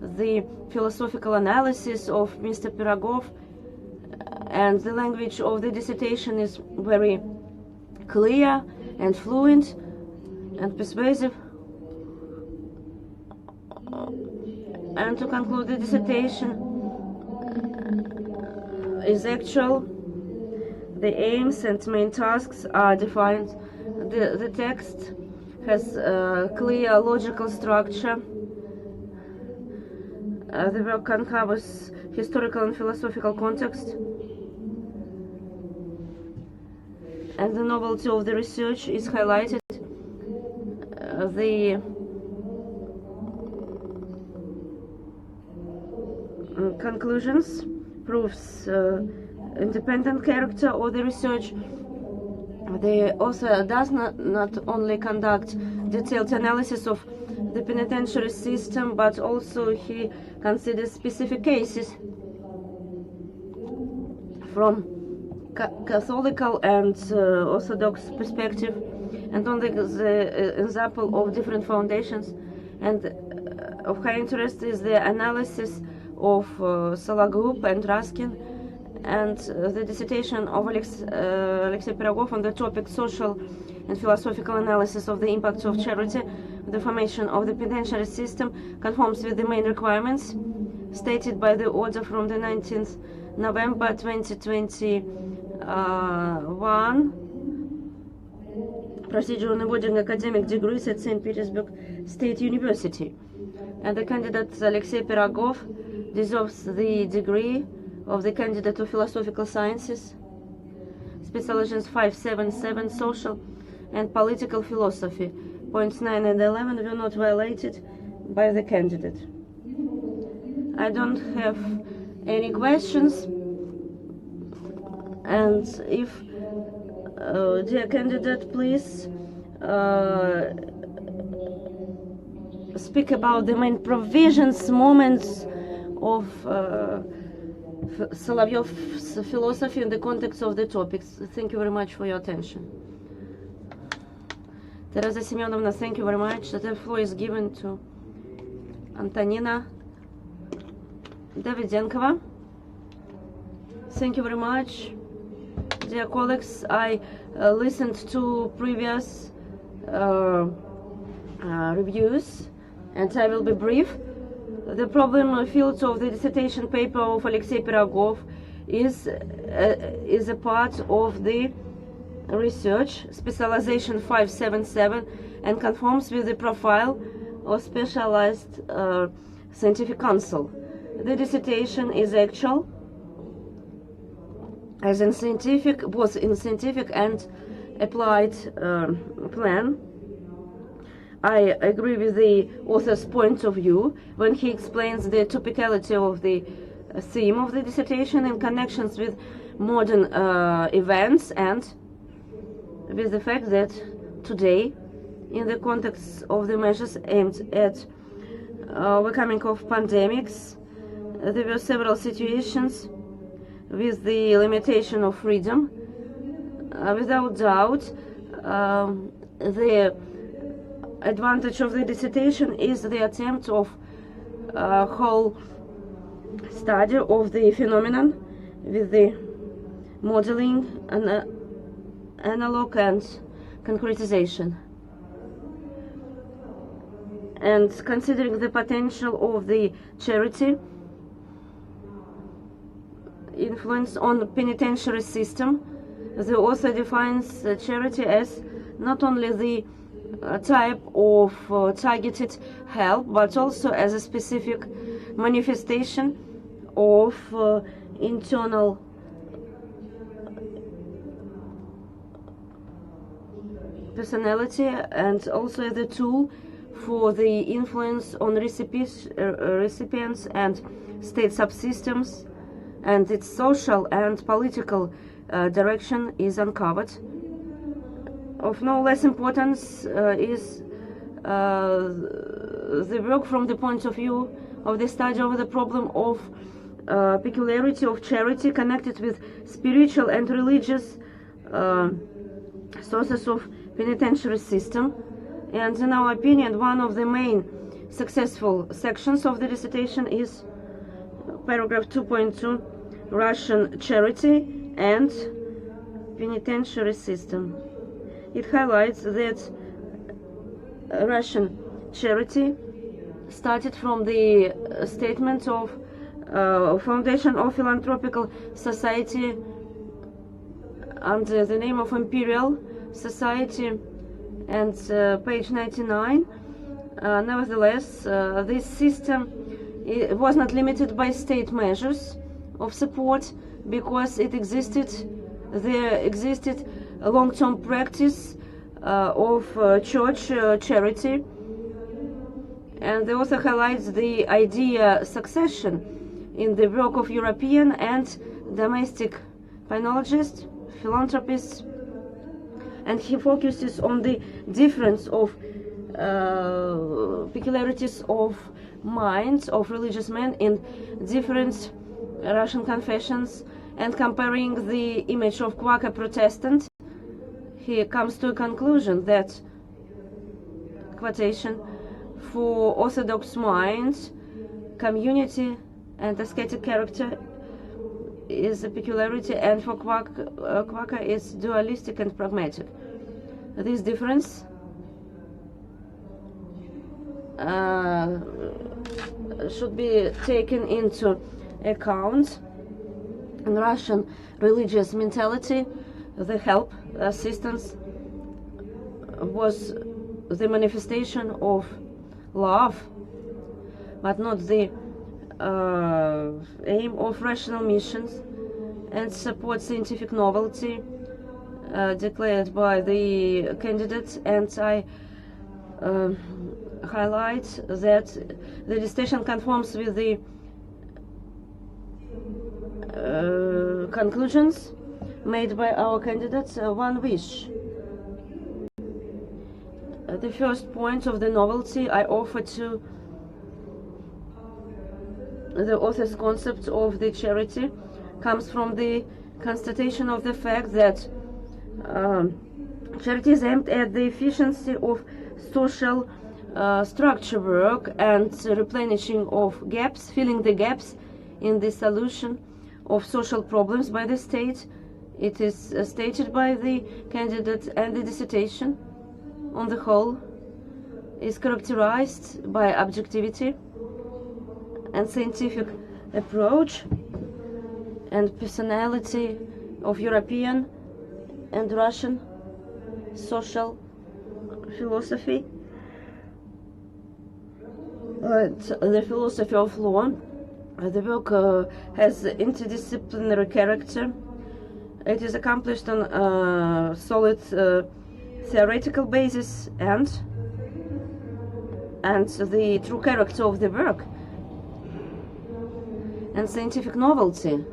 the philosophical analysis of Mr. Pirogov, and the language of the dissertation is very clear and fluent and persuasive. And to conclude, the dissertation is actual. The aims and main tasks are defined. The text has a clear logical structure. The work covers historical and philosophical context. And the novelty of the research is highlighted. The conclusions proves independent character of the research. The author does not only conduct detailed analysis of the penitentiary system, but also he considers specific cases from Catholical and Orthodox perspective, and on the example of different foundations. And of high interest is the analysis of Sologub and Raskin, and the dissertation of Aleksei Pirogov on the topic social and philosophical analysis of the impacts of charity, the formation of the penitentiary system, conforms with the main requirements stated by the order from the 19th November 2021, procedure on awarding academic degrees at St. Petersburg State University. And the candidate Aleksei Pirogov deserves the degree of the candidate of philosophical sciences, specializations 577, social and political philosophy. Points 9 and 11 were not violated by the candidate. I don't have any questions, and if dear candidate, please speak about the main provisions, moments of Solovyov's philosophy in the context of the topics. Thank you very much for your attention. Teresa Semyonovna, thank you very much. The floor is given to Antonina Davidenkova. Thank you very much. Dear colleagues, I listened to previous reviews, and I will be brief. The problem field of the dissertation paper of Aleksei Pirogov is a part of the research, specialization 577, and conforms with the profile of specialized scientific council. The dissertation is actual, as in scientific, both in scientific and applied plan. I agree with the author's point of view when he explains the topicality of the theme of the dissertation in connections with modern events, and with the fact that today, in the context of the measures aimed at overcoming of pandemics, there were several situations with the limitation of freedom. Without doubt, the advantage of the dissertation is the attempt of whole study of the phenomenon with the modeling and analog and concretization, and considering the potential of the charity influence on the penitentiary system. The author defines charity as not only the type of targeted help, but also as a specific manifestation of internal personality, and also as a tool for the influence on recipients and state subsystems and its social and political direction is uncovered. Of no less importance is the work from the point of view of the study of the problem of peculiarity of charity connected with spiritual and religious sources of penitentiary system. And in our opinion, one of the main successful sections of the dissertation is paragraph 2.2, Russian charity and penitentiary system. It highlights that Russian charity started from the statement of foundation of philanthropical society under the name of Imperial Society, and page 99. Nevertheless, this system was not limited by state measures of support, because there existed a long-term practice of church charity, and they also highlights the idea succession in the work of European and domestic penologists, philanthropists, and he focuses on the difference of peculiarities of minds of religious men in different Russian confessions, and comparing the image of Quaker Protestant, he comes to a conclusion that, quotation, for Orthodox minds, community and ascetic character is a peculiarity, and for Quaker is dualistic and pragmatic. This difference should be taken into account in Russian religious mentality. The help, assistance was the manifestation of love, but not the aim of rational missions, and support scientific novelty declared by the candidates. And I highlight that the dissertation conforms with the conclusions made by our candidates. One wish. The first point of the novelty I offer to the author's concept of the charity comes from the constatation of the fact that charity is aimed at the efficiency of social structure work and replenishing of gaps, filling the gaps in the solution of social problems by the state. It is stated by the candidate, and the dissertation on the whole is characterized by objectivity and scientific approach and personality of European and Russian social philosophy, the philosophy of law. The work has interdisciplinary character. It is accomplished on a solid theoretical basis, and the true character of the work and scientific novelty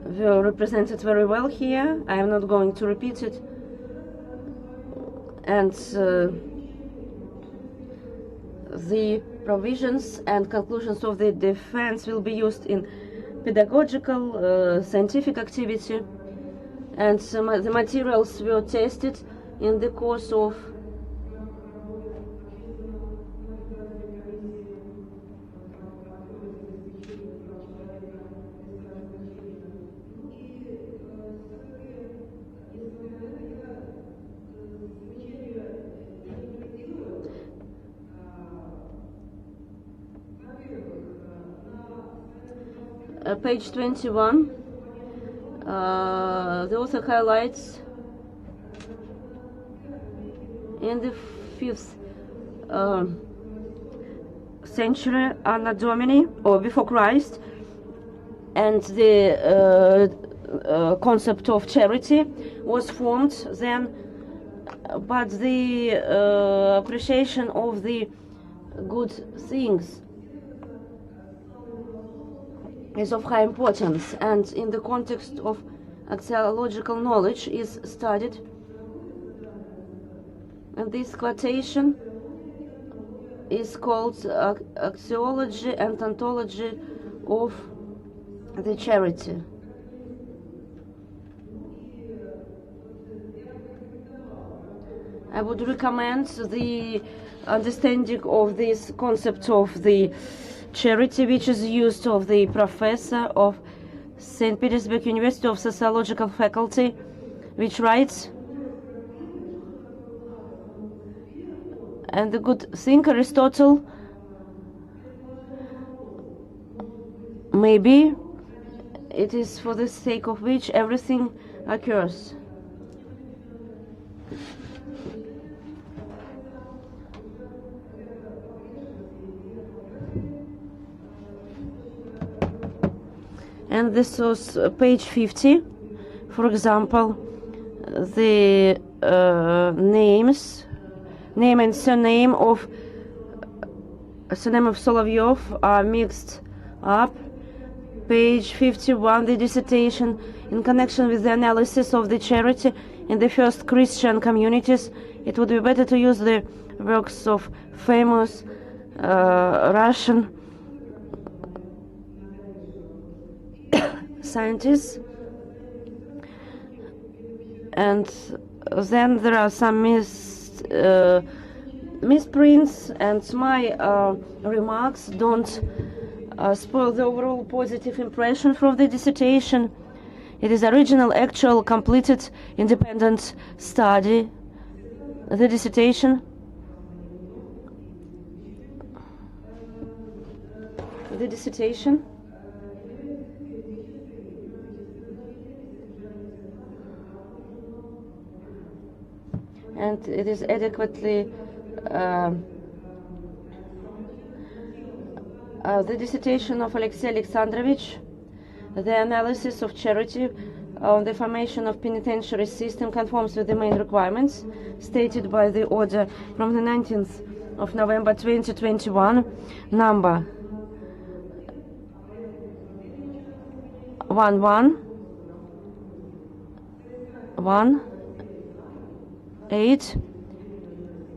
were represented very well here. I am not going to repeat it. And the provisions and conclusions of the defense will be used in pedagogical, scientific activity, and the materials were tested in the course of page 21. The author highlights in the 5th century Anno Domini, or before Christ, and the concept of charity was formed then, but the appreciation of the good things is of high importance, and in the context of axiological knowledge is studied. And this quotation is called axiology and ontology of the charity. I would recommend the understanding of this concept of the charity, which is used of the professor of St. Petersburg University of Sociological Faculty, which writes, and the good thinker Aristotle, maybe it is for the sake of which everything occurs. And this was page 50. For example, the name and surname of Solovyov are mixed up. Page 51, the dissertation in connection with the analysis of the charity in the first Christian communities. It would be better to use the works of famous Russian scientists. And then there are some misprints, and my remarks don't spoil the overall positive impression from the dissertation. It is original, actual, completed, independent study. The dissertation. And it is adequately the dissertation of Aleksei Alexandrovich, the analysis of charity on the formation of penitentiary system conforms with the main requirements stated by the order from the 19th of November 2021, number 1118,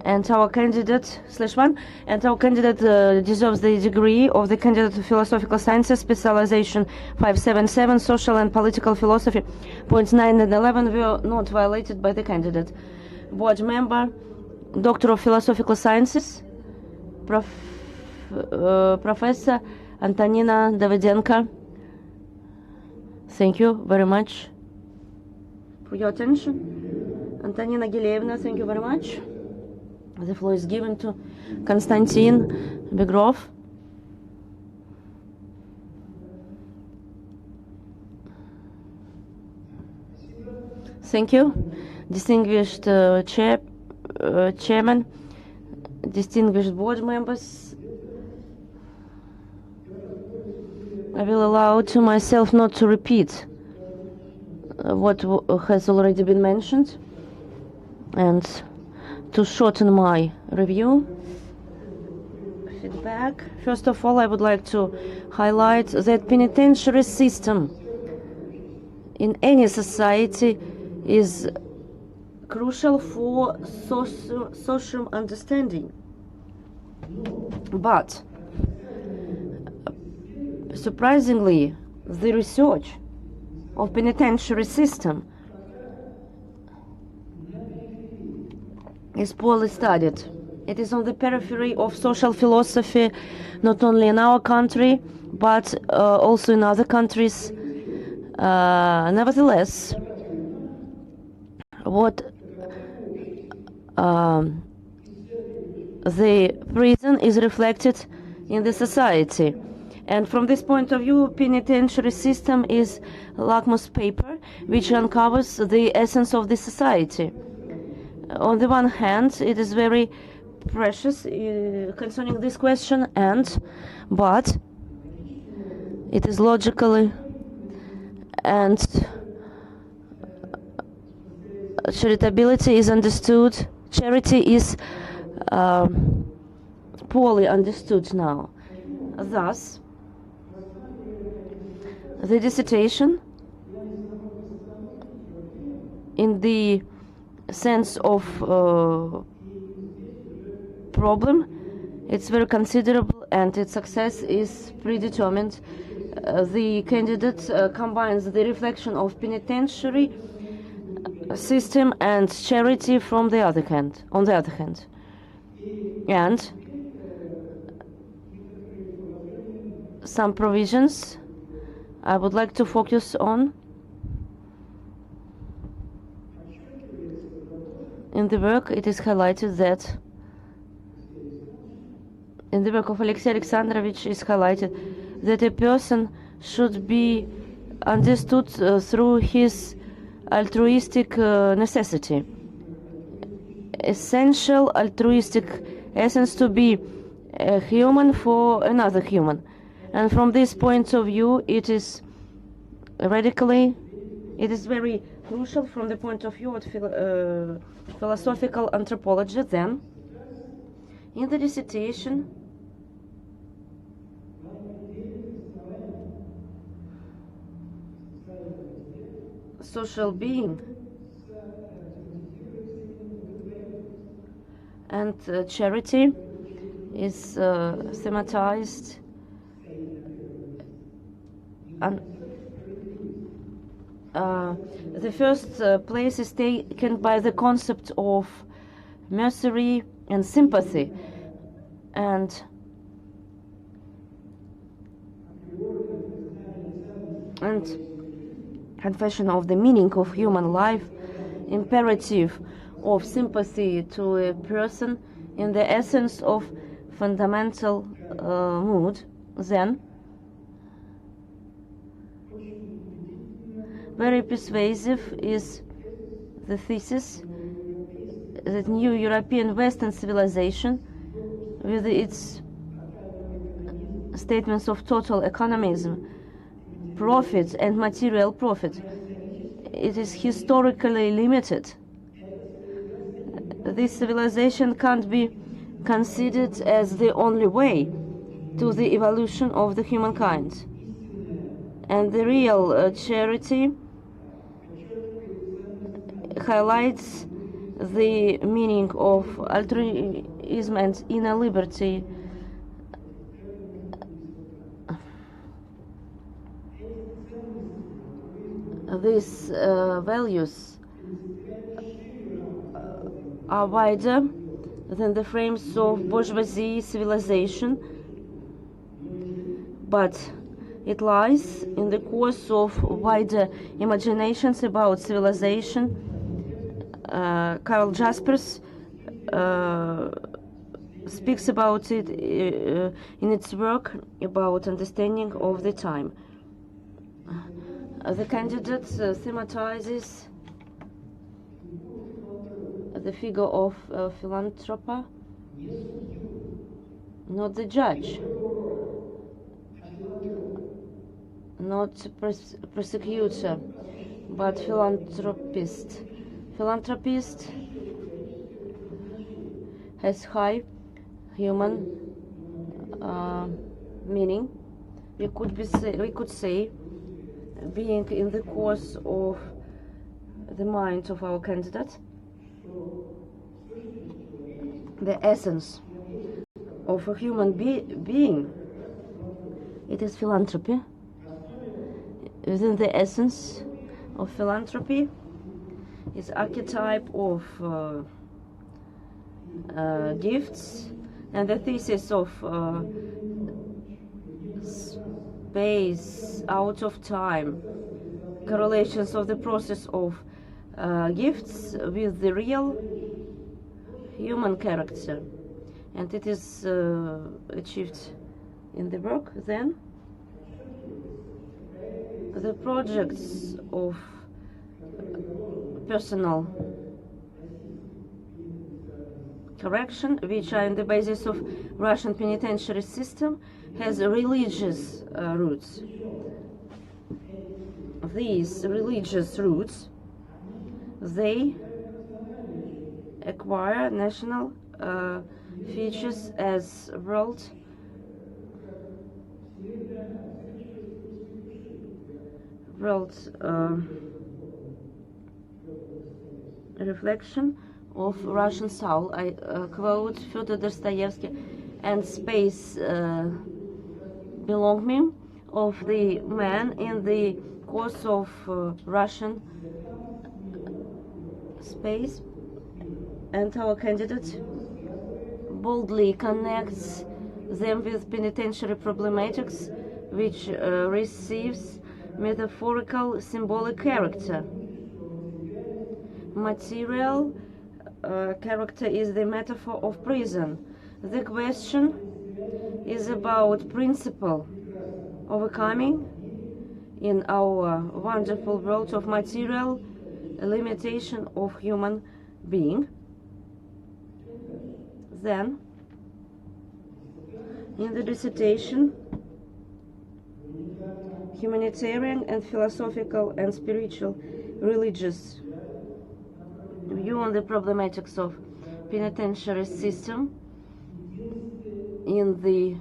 and our candidate /1, and our candidate deserves the degree of the candidate of philosophical sciences, specialization 577, social and political philosophy. Points 9 and 11 were not violated by the candidate. Board member, Doctor of Philosophical Sciences, Professor Antonina Davidenko. Thank you very much for your attention. Antonina Gilevna, thank you very much. The floor is given to Konstantin Begrov. Thank you, distinguished chairman, distinguished board members. I will allow to myself not to repeat what has already been mentioned, and to shorten my review. Feedback. First of all, I would like to highlight that penitentiary system in any society is crucial for social understanding. But surprisingly, the research of penitentiary system is poorly studied. It is on the periphery of social philosophy, not only in our country, but also in other countries. Nevertheless, what the prison is reflected in the society. And from this point of view, penitentiary system is lakmus paper, which uncovers the essence of the society. On the one hand, it is very precious concerning this question, but it is logically and charitability is understood. Charity is poorly understood now. Thus, the dissertation in the sense of problem, it's very considerable and its success is predetermined. The candidate combines the reflection of penitentiary system and charity from the other hand, on the other hand. And some provisions I would like to focus on. In the work, it is highlighted that in the work of Alexei Alexandrovich is highlighted that a person should be understood through his altruistic necessity, essential altruistic essence to be a human for another human. And from this point of view, it is very crucial from the point of view of philosophical anthropology. Then, in the dissertation, social being and charity is thematized, and the first place is taken by the concept of mercy and sympathy, and confession of the meaning of human life, imperative of sympathy to a person in the essence of fundamental mood. Then, very persuasive is the thesis that new European Western civilization, with its statements of total economism, profit and material profit, it is historically limited. This civilization can't be considered as the only way to the evolution of the humankind. And the real charity highlights the meaning of altruism and inner liberty. These values are wider than the frames of bourgeoisie civilization, but it lies in the course of wider imaginations about civilization. Karl Jaspers speaks about it in its work about understanding of the time. The candidate thematizes the figure of a philanthropist, not the judge, not persecutor, but philanthropist. Philanthropist has high human meaning. We could say being in the course of the mind of our candidate, the essence of a human being. It is philanthropy. Within the essence of philanthropy is archetype of gifts, and the thesis of space out of time, correlations of the process of gifts with the real human character, and it is achieved in the work. Then the projects of personal correction, which are in the basis of Russian penitentiary system, has religious roots. These religious roots, they acquire national features as world reflection of Russian soul. I quote Fyodor Dostoevsky, and space belong me of the man in the course of Russian space, and our candidate boldly connects them with penitentiary problematics, which receives metaphorical symbolic character. Material character is the metaphor of prison. The question is about principle overcoming in our wonderful world of material limitation of human being. Then, in the dissertation, humanitarian and philosophical and spiritual religious view on the problematics of penitentiary system in the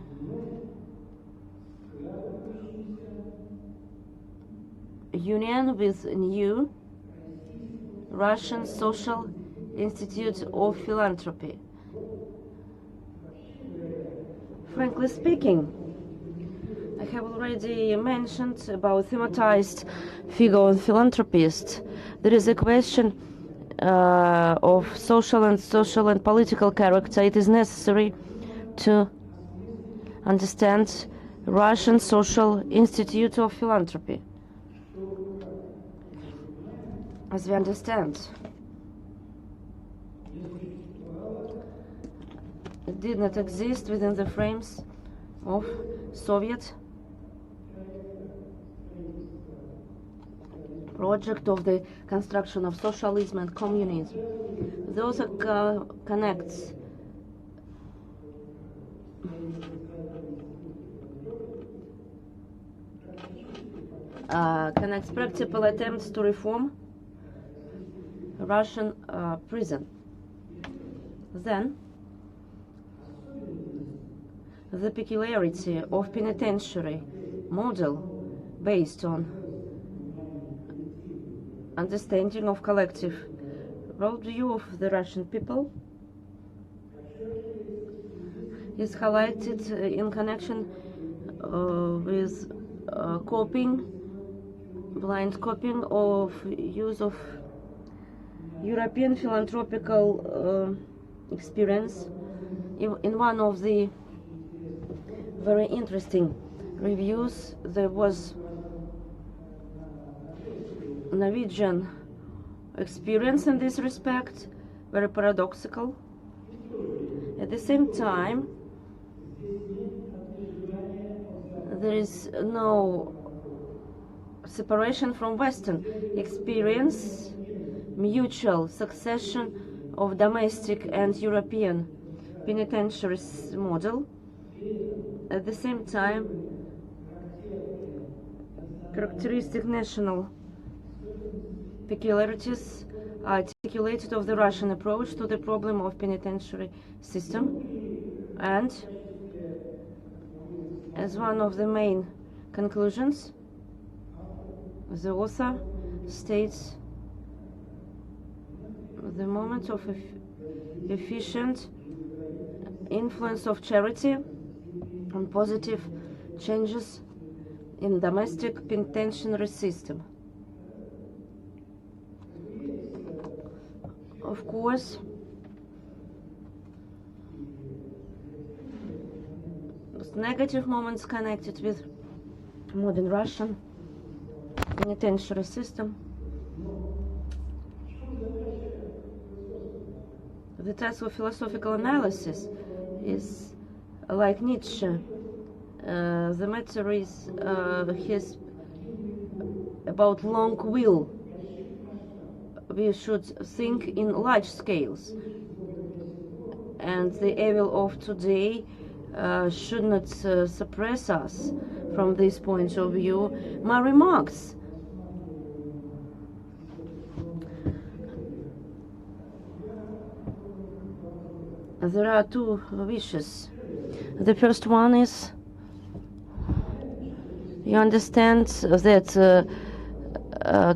union with new Russian Social Institute of Philanthropy. Frankly speaking, I have already mentioned about thematized figure and philanthropist. There is a question of social and political character. It is necessary to understand Russian Social Institute of Philanthropy. As we understand, it did not exist within the frames of Soviet project of the construction of socialism and communism. They also connects practical attempts to reform Russian prison. Then, the peculiarity of penitentiary model based on understanding of collective worldview of the Russian people is highlighted in connection with blind copying of use of European philanthropical experience. In one of the very interesting reviews, there was Norwegian experience in this respect, very paradoxical. At the same time, there is no separation from Western experience, mutual succession of domestic and European penitentiary model. At the same time, characteristic national peculiarities are articulated of the Russian approach to the problem of penitentiary system, and as one of the main conclusions, the author states the moment of efficient influence of charity on positive changes in domestic penitentiary system. Of course, those negative moments connected with modern Russian penitentiary system. The task of philosophical analysis is like Nietzsche. The matter is his about long will. We should think in large scales, and the evil of today should not suppress us from this point of view. My remarks there are two wishes. The first one is, you understand that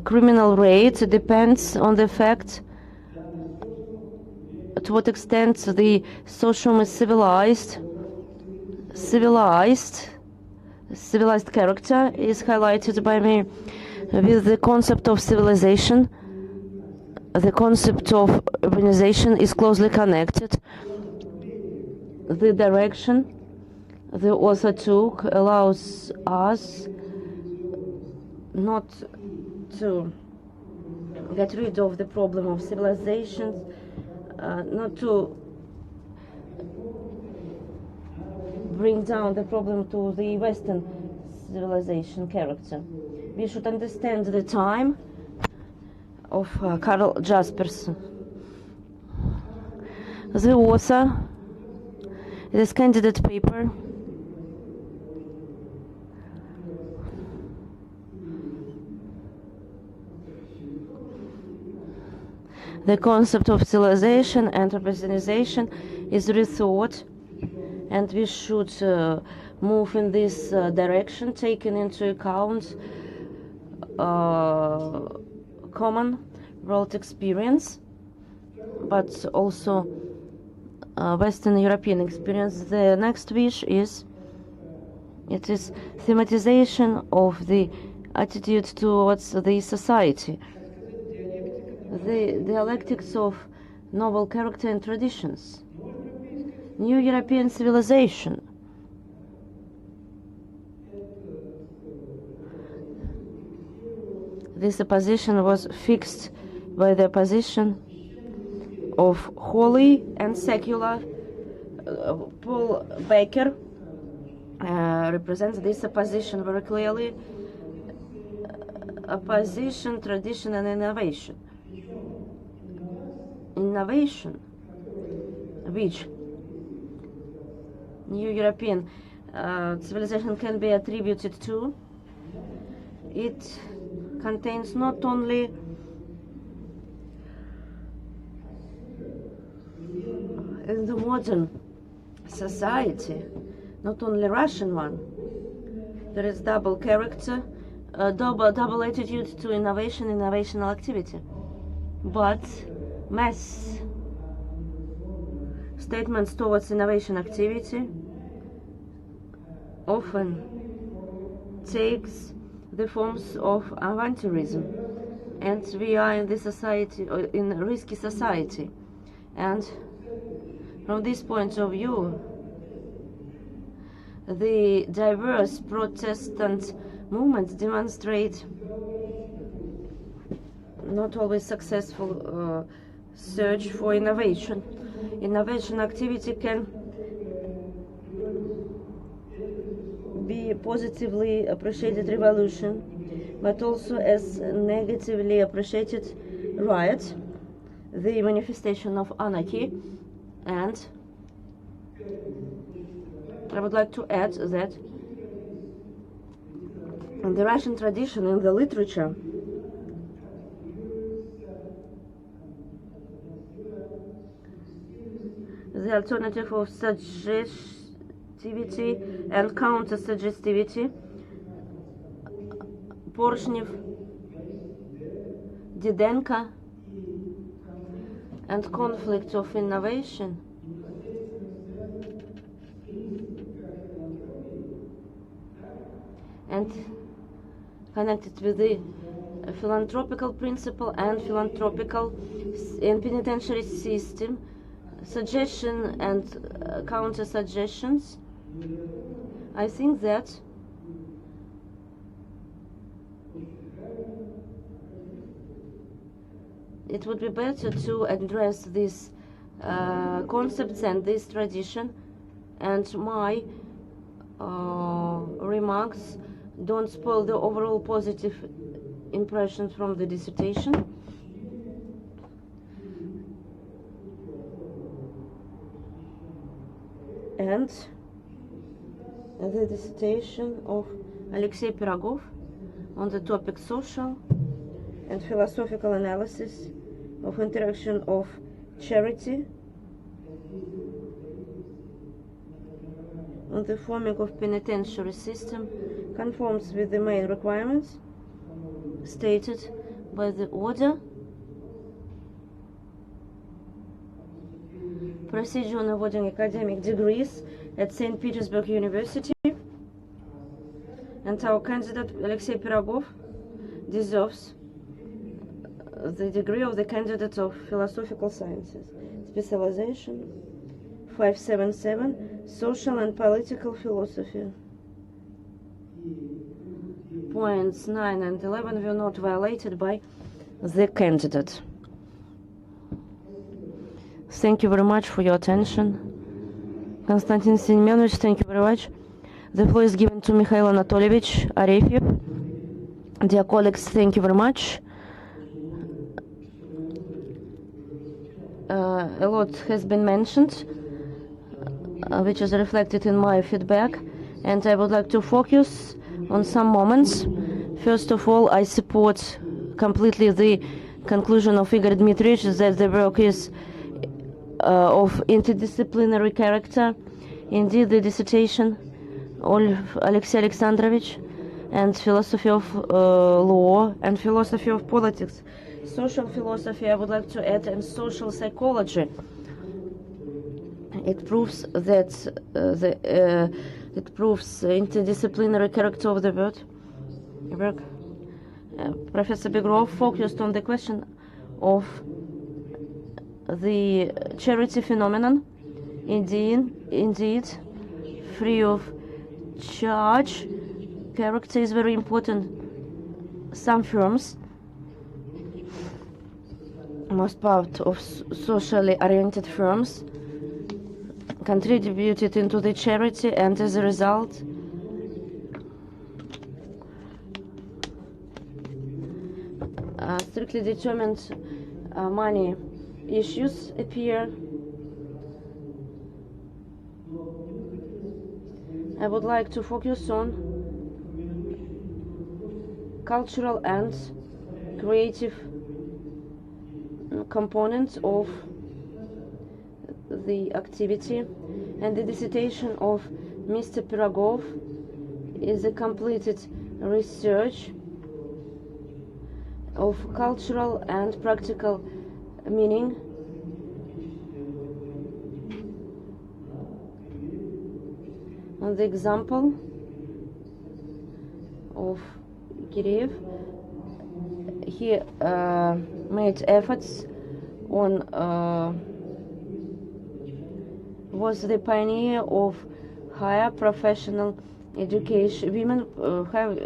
criminal rate depends on the fact to what extent the socium is civilized character is highlighted by me. With the concept of civilization, the concept of urbanization is closely connected. The direction the author took allows us not to get rid of the problem of civilizations, not to bring down the problem to the Western civilization character. We should understand the time of Karl Jaspers. The author, this candidate paper, the concept of civilization and urbanization is rethought, and we should move in this direction, taking into account common world experience, but also Western European experience. The next wish is thematization of the attitude towards the society, the dialectics of novel character and traditions, new European civilization. This opposition was fixed by the opposition of holy and secular. Paul Baker represents this opposition very clearly. Opposition, tradition, and innovation. Innovation, which new European civilization can be attributed to, it contains not only in the modern society, not only Russian one, there is double character, double attitude to innovational activity, but mass statements towards innovation activity often takes the forms of aventurism, and we are in this society, in a risky society, and from this point of view, the diverse Protestant movements demonstrate not always successful search for innovation. Innovation activity can be positively appreciated revolution, but also as negatively appreciated riot, the manifestation of anarchy. And I would like to add that in the Russian tradition, in the literature, the alternative of suggestivity and counter-suggestivity, Porshnev, Didenko, and conflict of innovation and connected with the philanthropical principle and philanthropical and penitentiary system, suggestion and counter-suggestions. I think that it would be better to address these concepts and this tradition, and my remarks don't spoil the overall positive impression from the dissertation. And the dissertation of Aleksei Pirogov on the topic social and philosophical analysis of interaction of charity on the forming of penitentiary system conforms with the main requirements stated by the order procedure on awarding academic degrees at St. Petersburg University. And our candidate, Aleksei Pirogov, deserves the degree of the candidate of philosophical sciences, specialization 577, social and political philosophy. Points 9 and 11 were not violated by the candidate. Thank you very much for your attention. Konstantin Semyonovich, thank you very much. The floor is given to Mikhail Anatolyevich Arefiev. Dear colleagues, thank you very much. A lot has been mentioned, which is reflected in my feedback, and I would like to focus on some moments. First of all, I support completely the conclusion of Igor Dmitrievich that the work is of interdisciplinary character. Indeed, the dissertation of Alexei Alexandrovich and philosophy of law and philosophy of politics, social philosophy, I would like to add, and social psychology. It proves that it proves interdisciplinary character of the work. Professor Begrov focused on the question of the charity phenomenon. Indeed, free of charge character is very important. Some firms, most part of socially oriented firms, contributed into the charity, and as a result strictly determined money issues appear. I would like to focus on cultural and creative components of the activity, and the dissertation of Mr. Pirogov is a completed research of cultural and practical meaning on the example of Kiriev. He made efforts on was the pioneer of higher professional education. Women have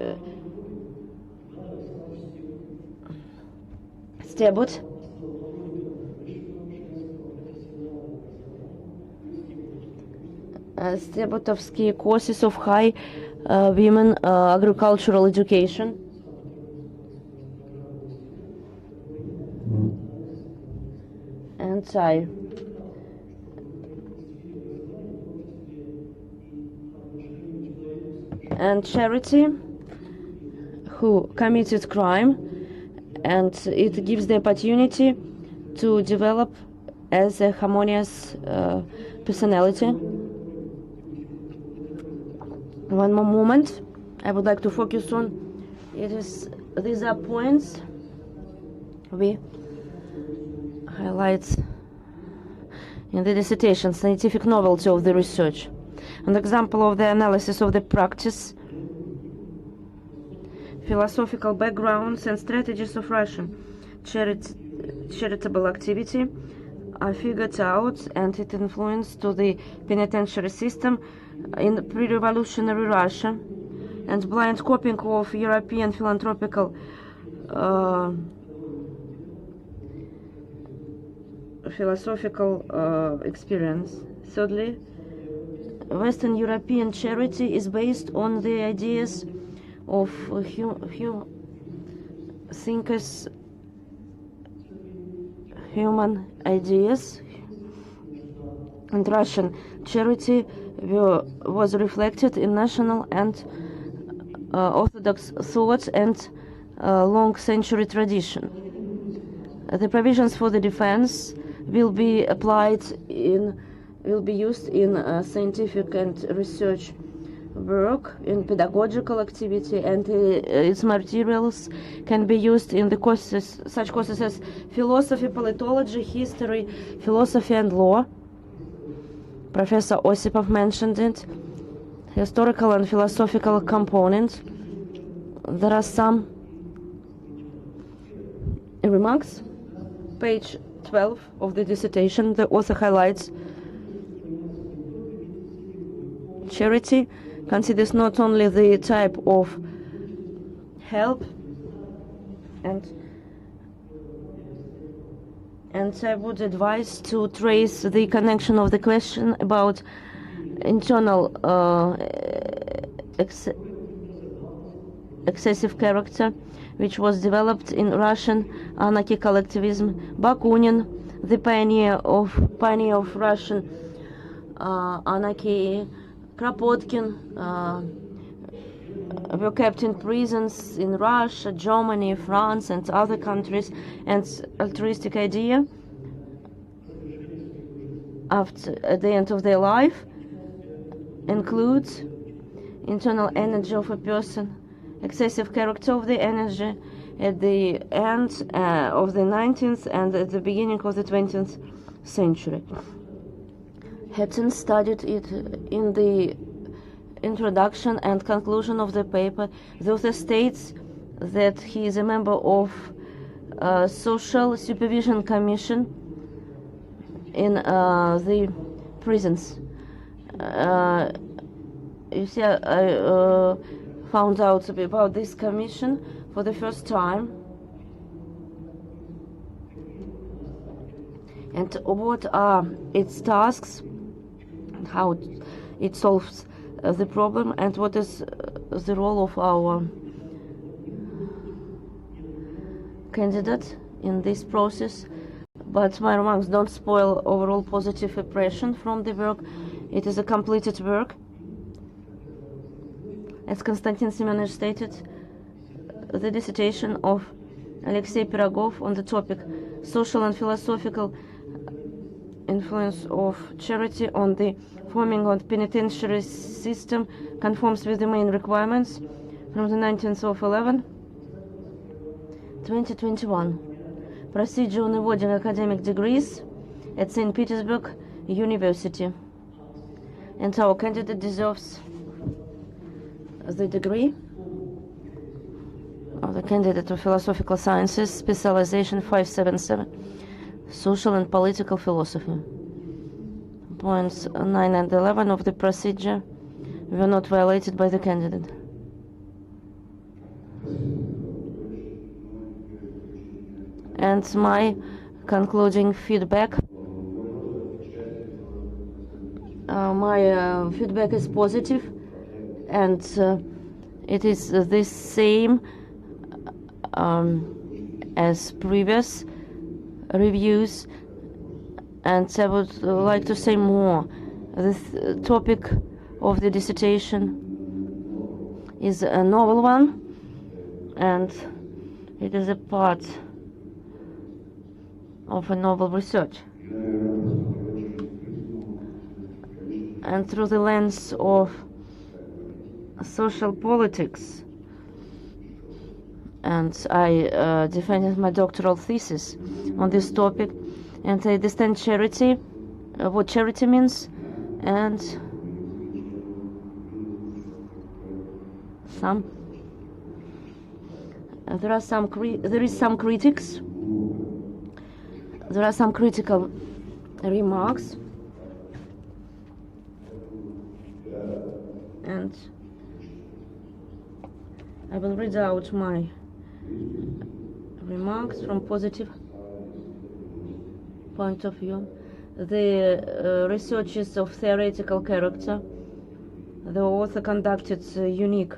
Stebut Stebutovsky courses of high women agricultural education. And I and charity who committed crime, and it gives the opportunity to develop as a harmonious personality. One more moment I would like to focus on. These are points we highlight in the dissertation, scientific novelty of the research. An example of the analysis of the practice, philosophical backgrounds and strategies of Russian charitable activity are figured out, and its influence to the penitentiary system in pre-revolutionary Russia, and blind copying of European philanthropical philosophical experience. Thirdly, Western European charity is based on the ideas of thinkers, human ideas, and Russian charity was reflected in national and orthodox thought and long century tradition. The provisions for the defense will be used in scientific and research work, in pedagogical activity, and its materials can be used in the courses, such courses as philosophy, politology, history, philosophy and law. Professor Osipov mentioned it. Historical and philosophical component. There are some remarks. Page 12 of the dissertation, the author highlights charity considers not only the type of help and I would advise to trace the connection of the question about internal excessive character, which was developed in Russian anarchy collectivism. Bakunin, the pioneer of Russian anarchy, Kropotkin were kept in prisons in Russia, Germany, France, and other countries. And altruistic idea at the end of their life includes internal energy of a person, excessive character of the energy at the end of the 19th and at the beginning of the 20th century. Hatton studied it in the introduction and conclusion of the paper. The author states that he is a member of Social Supervision Commission in the prisons. You see, I found out about this commission for the first time. And what are its tasks, how it solves the problem, and what is the role of our candidate in this process. But my remarks don't spoil overall positive impression from the work. It is a completed work. As Konstantin Semyonovich stated, the dissertation of Aleksei Pirogov on the topic Social and Philosophical Influence of Charity on the Forming of the Penitentiary System conforms with the main requirements from the 19th of 11, 2021. Procedure on awarding academic degrees at St. Petersburg University. And our candidate deserves the degree of the candidate of Philosophical Sciences, specialization 577, Social and Political Philosophy. Points 9 and 11 of the procedure were not violated by the candidate. And my concluding feedback. My feedback is positive, and it is the same as previous reviews, and I would like to say more. The topic of the dissertation is a novel one, and it is a part of a novel research. And through the lens of social politics, and I defended my doctoral thesis on this topic, and I understand charity, what charity means, and there is some critics. There are some critical remarks, and I will read out my remarks from positive point of view. The research is of theoretical character. The author conducted unique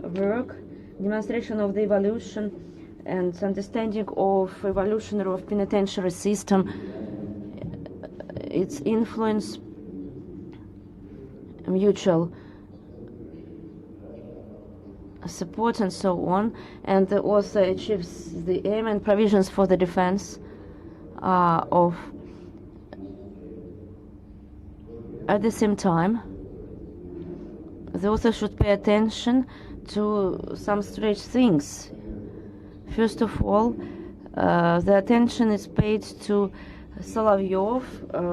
work, demonstration of the evolution and understanding of evolution of penitentiary system, its influence, mutual support, and so on. And the author achieves the aim and provisions for the defense of. At the same time, the author should pay attention to some strange things. First of all, the attention is paid to Solovyov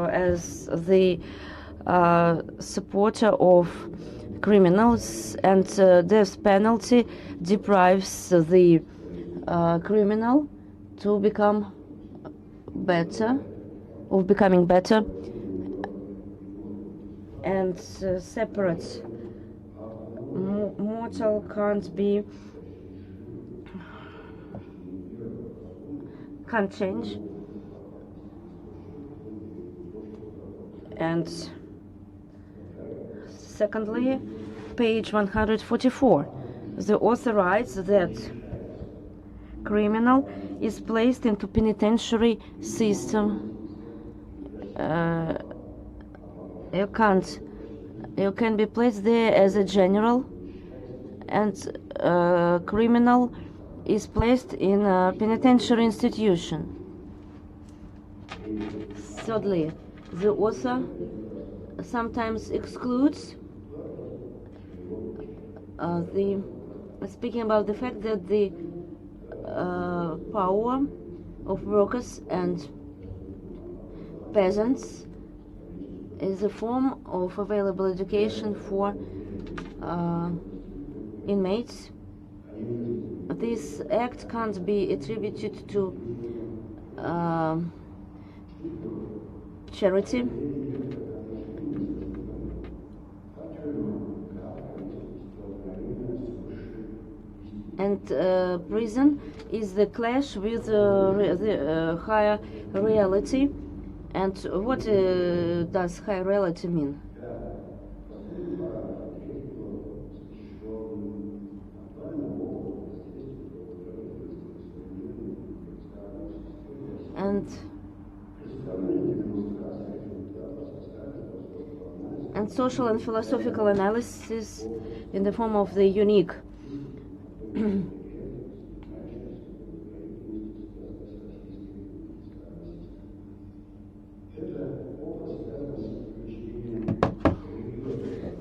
as the supporter of criminals, and death penalty deprives the criminal to become better, of becoming better, and separate. Mortal can't change. And secondly, page 144, the author writes that criminal is placed into penitentiary system. You can be placed there as a general, and criminal is placed in a penitentiary institution. Thirdly, the author sometimes excludes speaking about the fact that the power of workers and peasants is a form of available education for inmates. This act can't be attributed to charity. And prison is the clash with the higher reality. And what does high reality mean? And social and philosophical analysis in the form of the unique.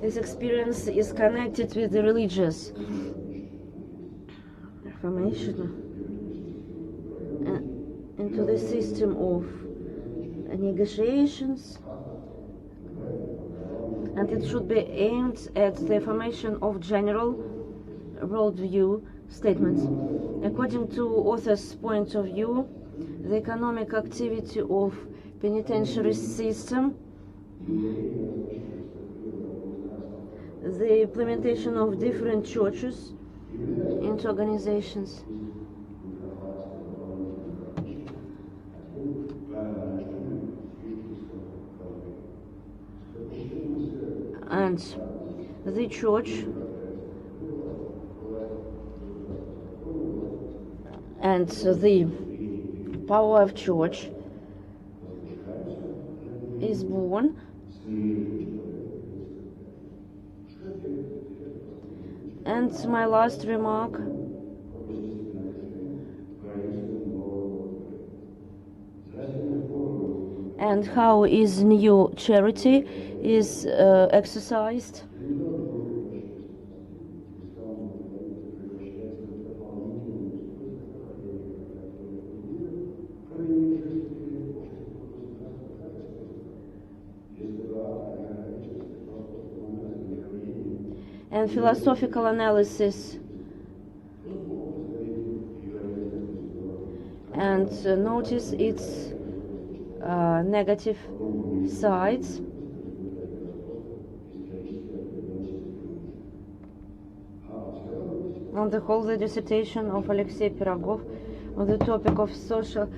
This experience is connected with the religious reformation into the system of negotiations, and it should be aimed at the formation of general worldview statements. According to author's point of view, the economic activity of penitentiary system, the implementation of different churches into organizations, and the church and the power of church is born and my last remark, and how is new charity is exercised. And philosophical analysis, and notice its negative sides. On the whole, the dissertation of Aleksei Pirogov on the topic of social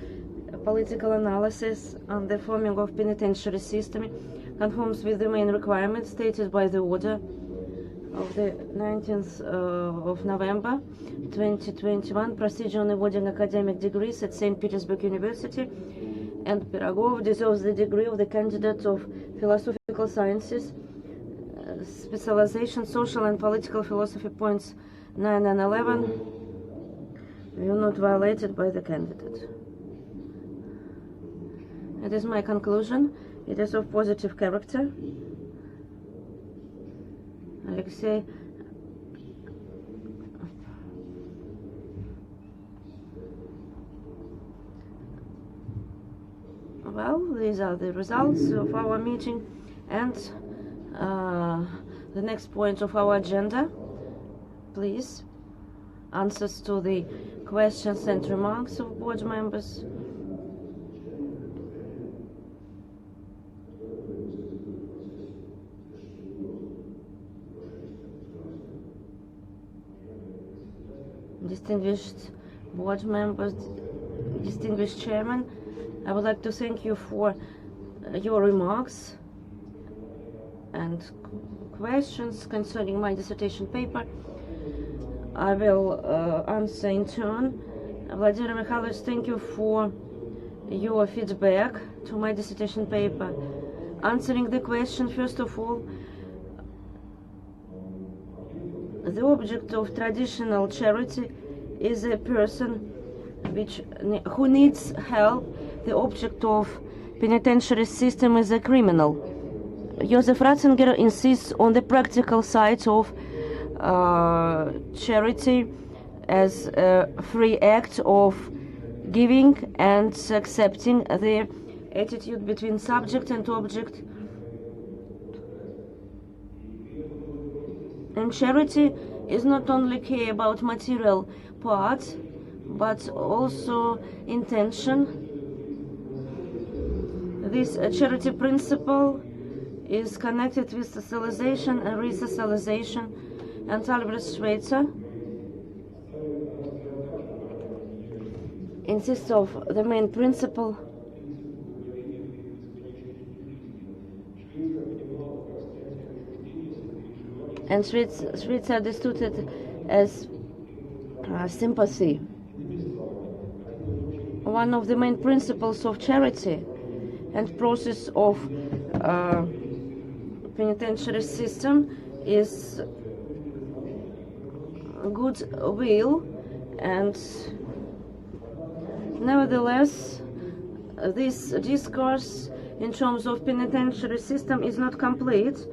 political analysis on the forming of penitentiary system conforms with the main requirements stated by the order of the 19th of November 2021, procedure on awarding academic degrees at St. Petersburg University, and Pirogov deserves the degree of the candidate of philosophical sciences, specialization, social and political philosophy. Points 9 and 11 will not violated by the candidate. It is my conclusion. It is of positive character. Alexei Well, these are the results of our meeting, and the next point of our agenda, please. Answers to the questions and remarks of board members. Distinguished board members, distinguished chairman, I would like to thank you for your remarks and questions concerning my dissertation paper. I will answer in turn. Vladimir Mikhailovich, thank you for your feedback to my dissertation paper. Answering the question, first of all, the object of traditional charity is a person who needs help. The object of penitentiary system is a criminal. Joseph Ratzinger insists on the practical side of charity as a free act of giving and accepting the attitude between subject and object. And charity is not only care about material parts, but also intention. This charity principle is connected with socialization and resocialization, and Albert Schweitzer insists of the main principle and Schweitzer understood it as sympathy. One of the main principles of charity and process of penitentiary system is goodwill, and nevertheless this discourse in terms of penitentiary system is not complete,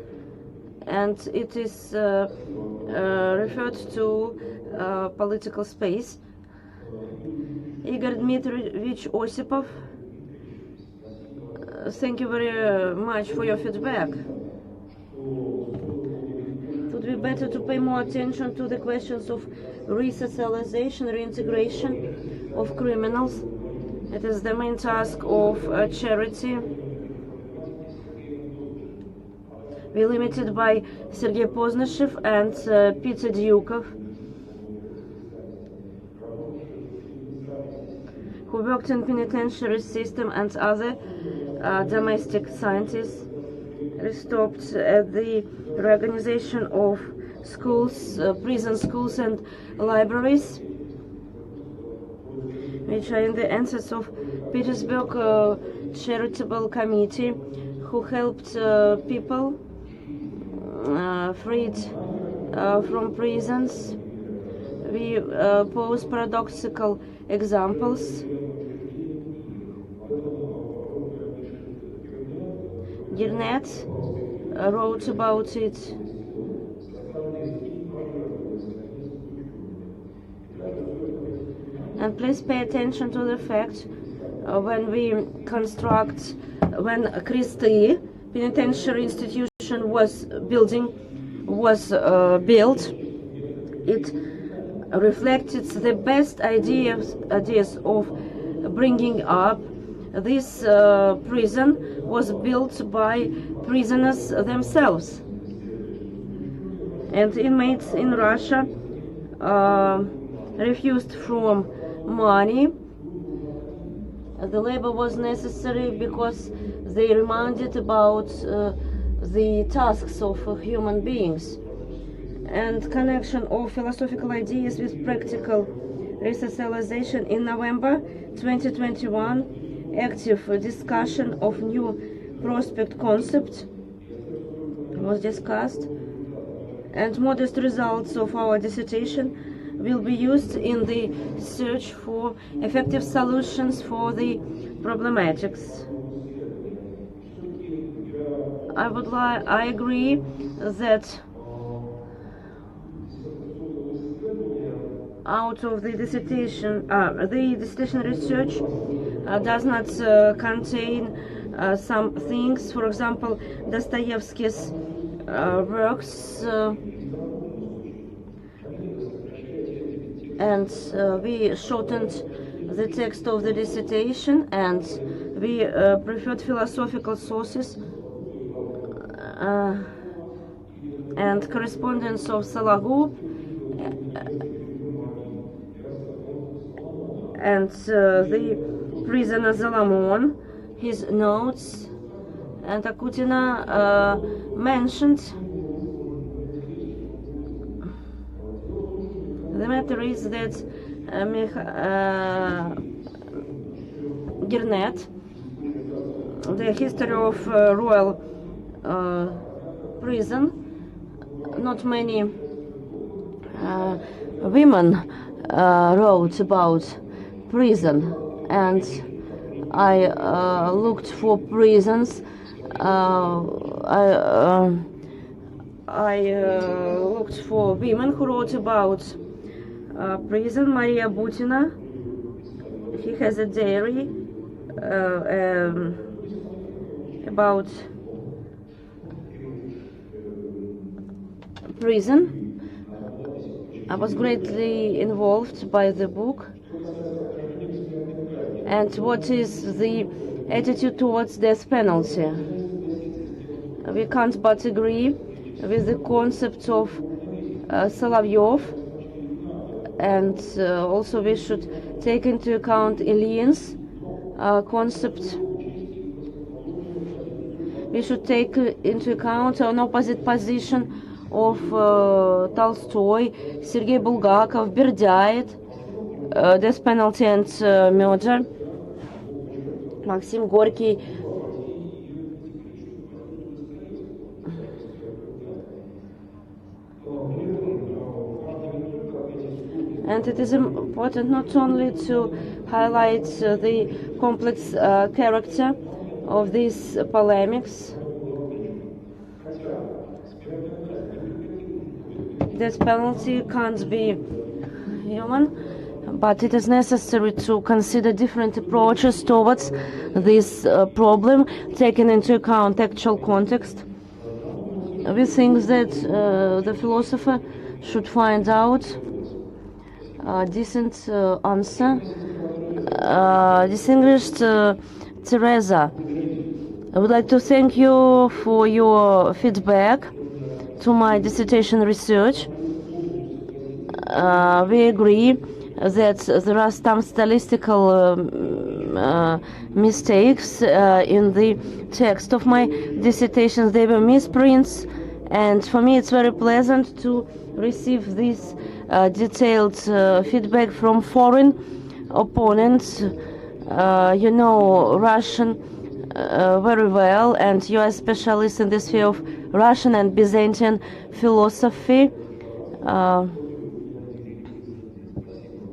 and it is referred to political space. Igor Dmitrievich Osipov, thank you very much for your feedback. It would be better to pay more attention to the questions of resocialization, reintegration of criminals. It is the main task of charity. We limited by Sergei Poznashev and Peter Dyukov, who worked in penitentiary system, and other domestic scientists. We stopped at the reorganization of schools, prison schools and libraries, which are in the hands of Petersburg charitable committee, who helped people freed from prisons. We pose paradoxical examples. Girnet wrote about it. And please pay attention to the fact when we construct, when Christie penitentiary institution was built, it reflected the best ideas of bringing up. This prison was built by prisoners themselves, and inmates in Russia refused from money. The labor was necessary because they reminded about the tasks of human beings. And connection of philosophical ideas with practical resocialization. In November 2021, active discussion of new prospect concept was discussed, and modest results of our dissertation will be used in the search for effective solutions for the problematics. I agree that out of the dissertation research, does not contain some things. For example, Dostoevsky's works, and we shortened the text of the dissertation, and we preferred philosophical sources and correspondence of Sologub and the prisoner Zalamon, his notes, and Akutina mentioned. The matter is that Girnet, the history of royal prison, not many women wrote about prison, and I looked for prisons. I looked for women who wrote about prison. Maria Butina, he has a diary about prison. I was greatly involved by the book. And what is the attitude towards death penalty? We can't but agree with the concept of Solovyov, and also we should take into account Ilyine's concept. We should take into account an opposite position of Tolstoy, Sergei Bulgakov, Berdiaev, death penalty and murder, Maxim Gorky. And it is important not only to highlight the complex character of these polemics. Death penalty can't be human, but it is necessary to consider different approaches towards this problem, taking into account actual context. We think that the philosopher should find out a decent answer. Distinguished Teresa, I would like to thank you for your feedback to my dissertation research. We agree that there are some stylistical mistakes in the text of my dissertations. They were misprints, and for me it's very pleasant to receive this detailed feedback from foreign opponents. You know Russian very well, and you are a specialist in the sphere of Russian and Byzantine philosophy.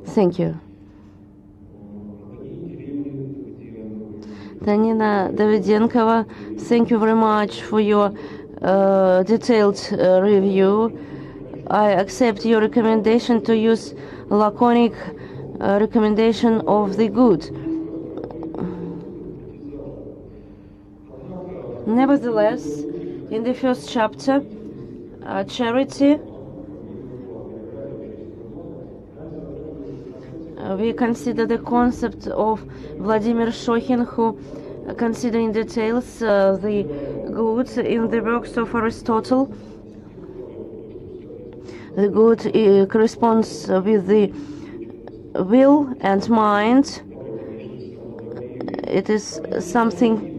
Thank you. Tanina Davidenkova, thank you very much for your detailed review. I accept your recommendation to use laconic recommendation of the good. Nevertheless, in the first chapter, charity, we consider the concept of Vladimir Shokhin, who consider in details the good in the works of Aristotle. The good corresponds with the will and mind. It is something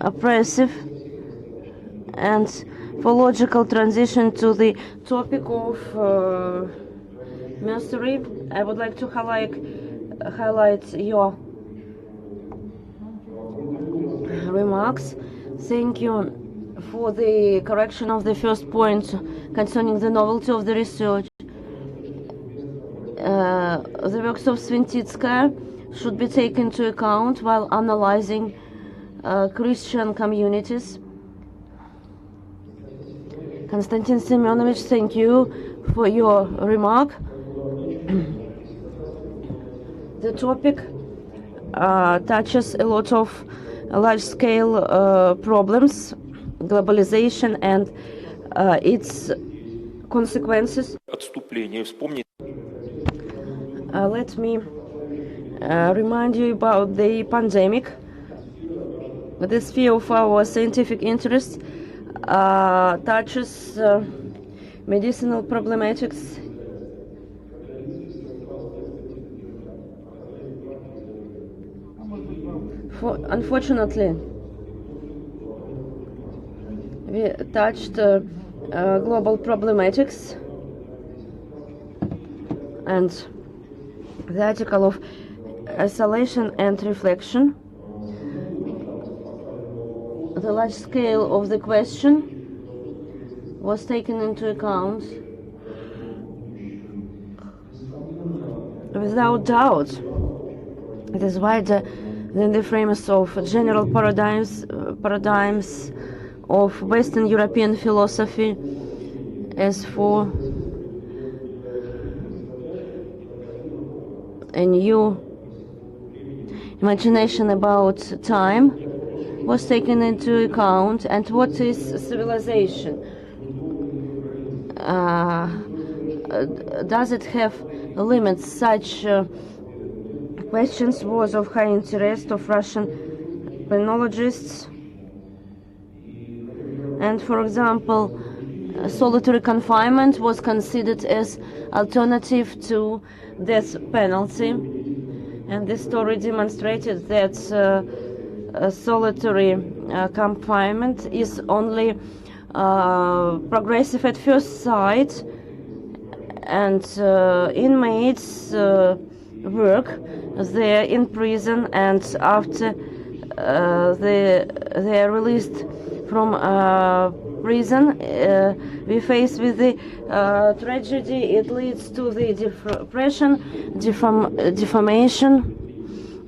oppressive. And for logical transition to the topic of mercy, I would like to highlight your remarks. Thank you for the correction of the first point concerning the novelty of the research. The works of Universitetskaya should be taken into account while analyzing Christian communities. Konstantin Semyonovich, thank you for your remark. The topic touches a lot of large-scale problems, globalization and its consequences. Отступление. Вспомнить. Let me remind you about the pandemic. The sphere of our scientific interest touches medicinal problematics. Unfortunately, we touched global problematics, and the article of isolation and reflection. The large scale of the question was taken into account without doubt. It is wider than the frames of general paradigms of Western European philosophy. As for a new imagination about time was taken into account, and what is civilization? Does it have limits? Such questions was of high interest of Russian penologists. And for example, solitary confinement was considered as alternative to death penalty, and this story demonstrated that solitary confinement is only progressive at first sight, and inmates work there in prison, and after they are released from prison, we face with the tragedy. It leads to the depression, defamation,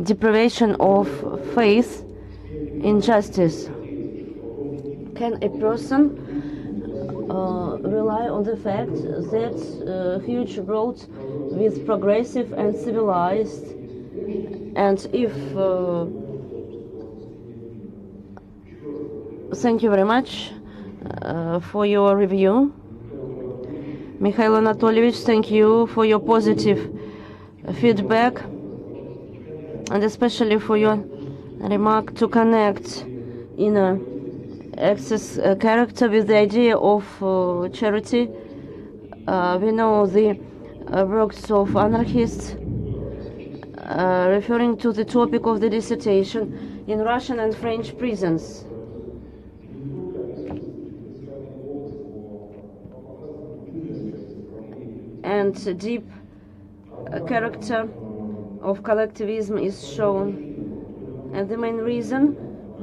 deprivation of faith in justice. Can a person rely on the fact that future world is progressive and civilized, and if thank you very much for your review. Mikhail Anatolievich, thank you for your positive feedback, and especially for your remark to connect inner access character with the idea of charity. We know the works of anarchists referring to the topic of the dissertation in Russian and French prisons. And deep character of collectivism is shown, and the main reason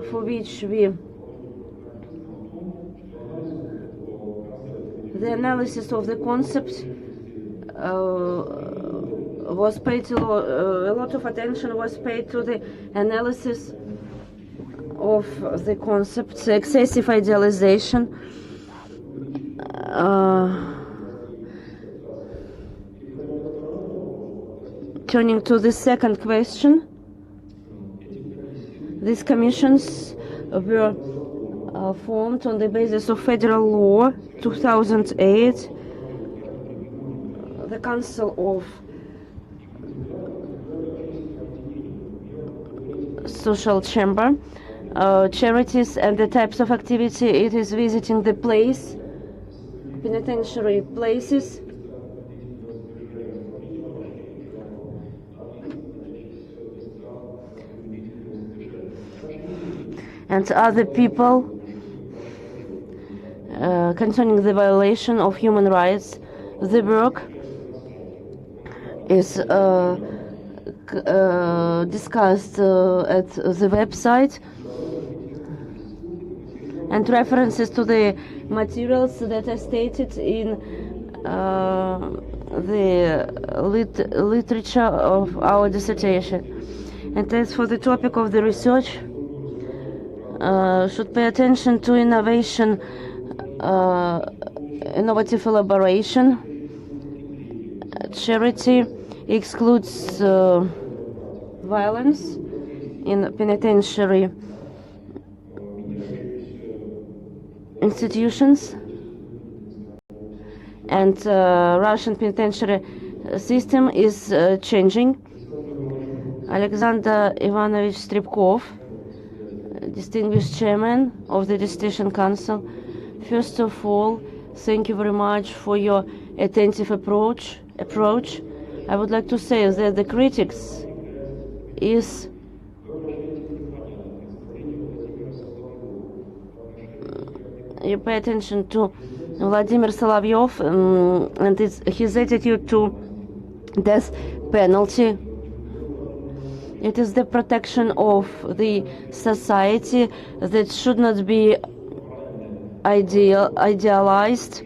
for which the analysis of the concept was paid a lot of attention was paid to the analysis of the concept, excessive idealization, turning to the second question. These commissions were formed on the basis of federal law 2008. The Council of Social Chamber, charities and the types of activity. It is visiting the place, penitentiary places, and other people concerning the violation of human rights. The work is discussed at the website, and references to the materials that are stated in the literature of our dissertation. And as for the topic of the research, should pay attention to innovation, innovative elaboration. Charity excludes violence, in penitentiary institutions, and Russian penitentiary system is changing. Alexander Ivanovich Stribkov, distinguished chairman of the Dissertation Council, first of all, thank you very much for your attentive approach. I would like to say that the critics is you pay attention to Vladimir Solovyov and his attitude to death penalty. It is the protection of the society that should not be idealized.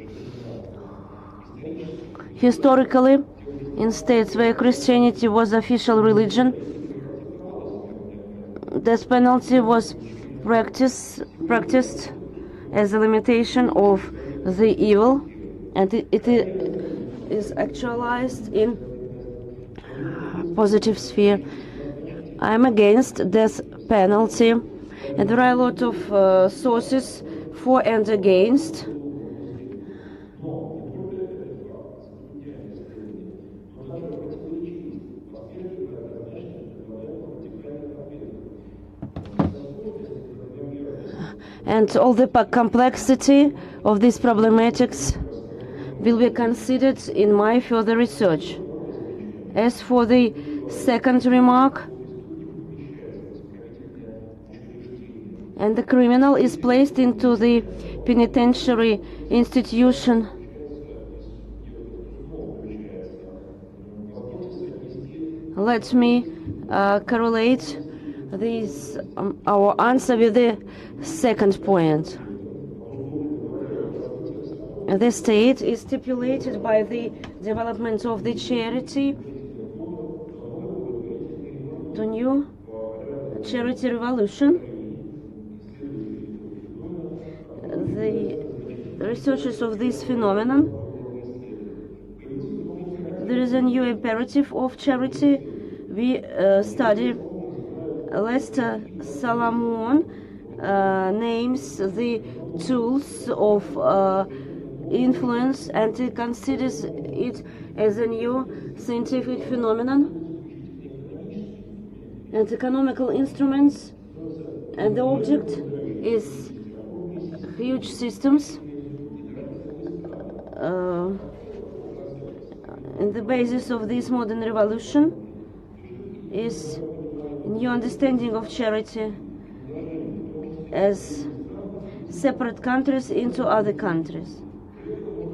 Historically, in states where Christianity was official religion, death penalty was practiced as a limitation of the evil, and it is actualized in positive sphere. I am against death penalty, and there are a lot of sources for and against. And all the complexity of these problematics will be considered in my further research. As for the second remark, and the criminal is placed into the penitentiary institution, let me correlate this our answer with the second point. The state is stipulated by the development of the charity to new charity revolution. The researchers of this phenomenon, there is a new imperative of charity. We study Lester Salomon names the tools of influence, and he considers it as a new scientific phenomenon and economical instruments, and the object is huge systems. And the basis of this modern revolution is new understanding of charity as separate countries into other countries.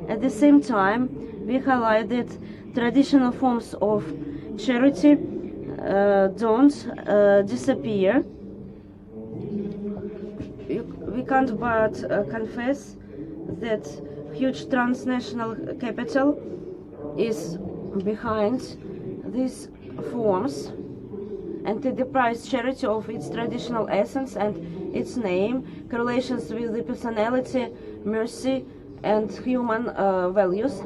At the same time, we highlight that traditional forms of charity don't disappear. We can't but confess that huge transnational capital is behind these forms, and it deprives charity of its traditional essence and its name, correlations with the personality, mercy, and human values.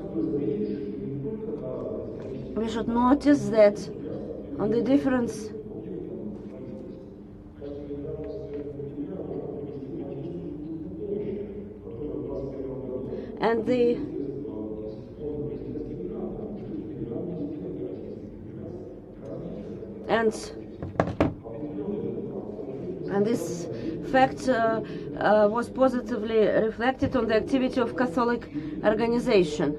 We should notice that on the difference and this fact was positively reflected on the activity of Catholic organization.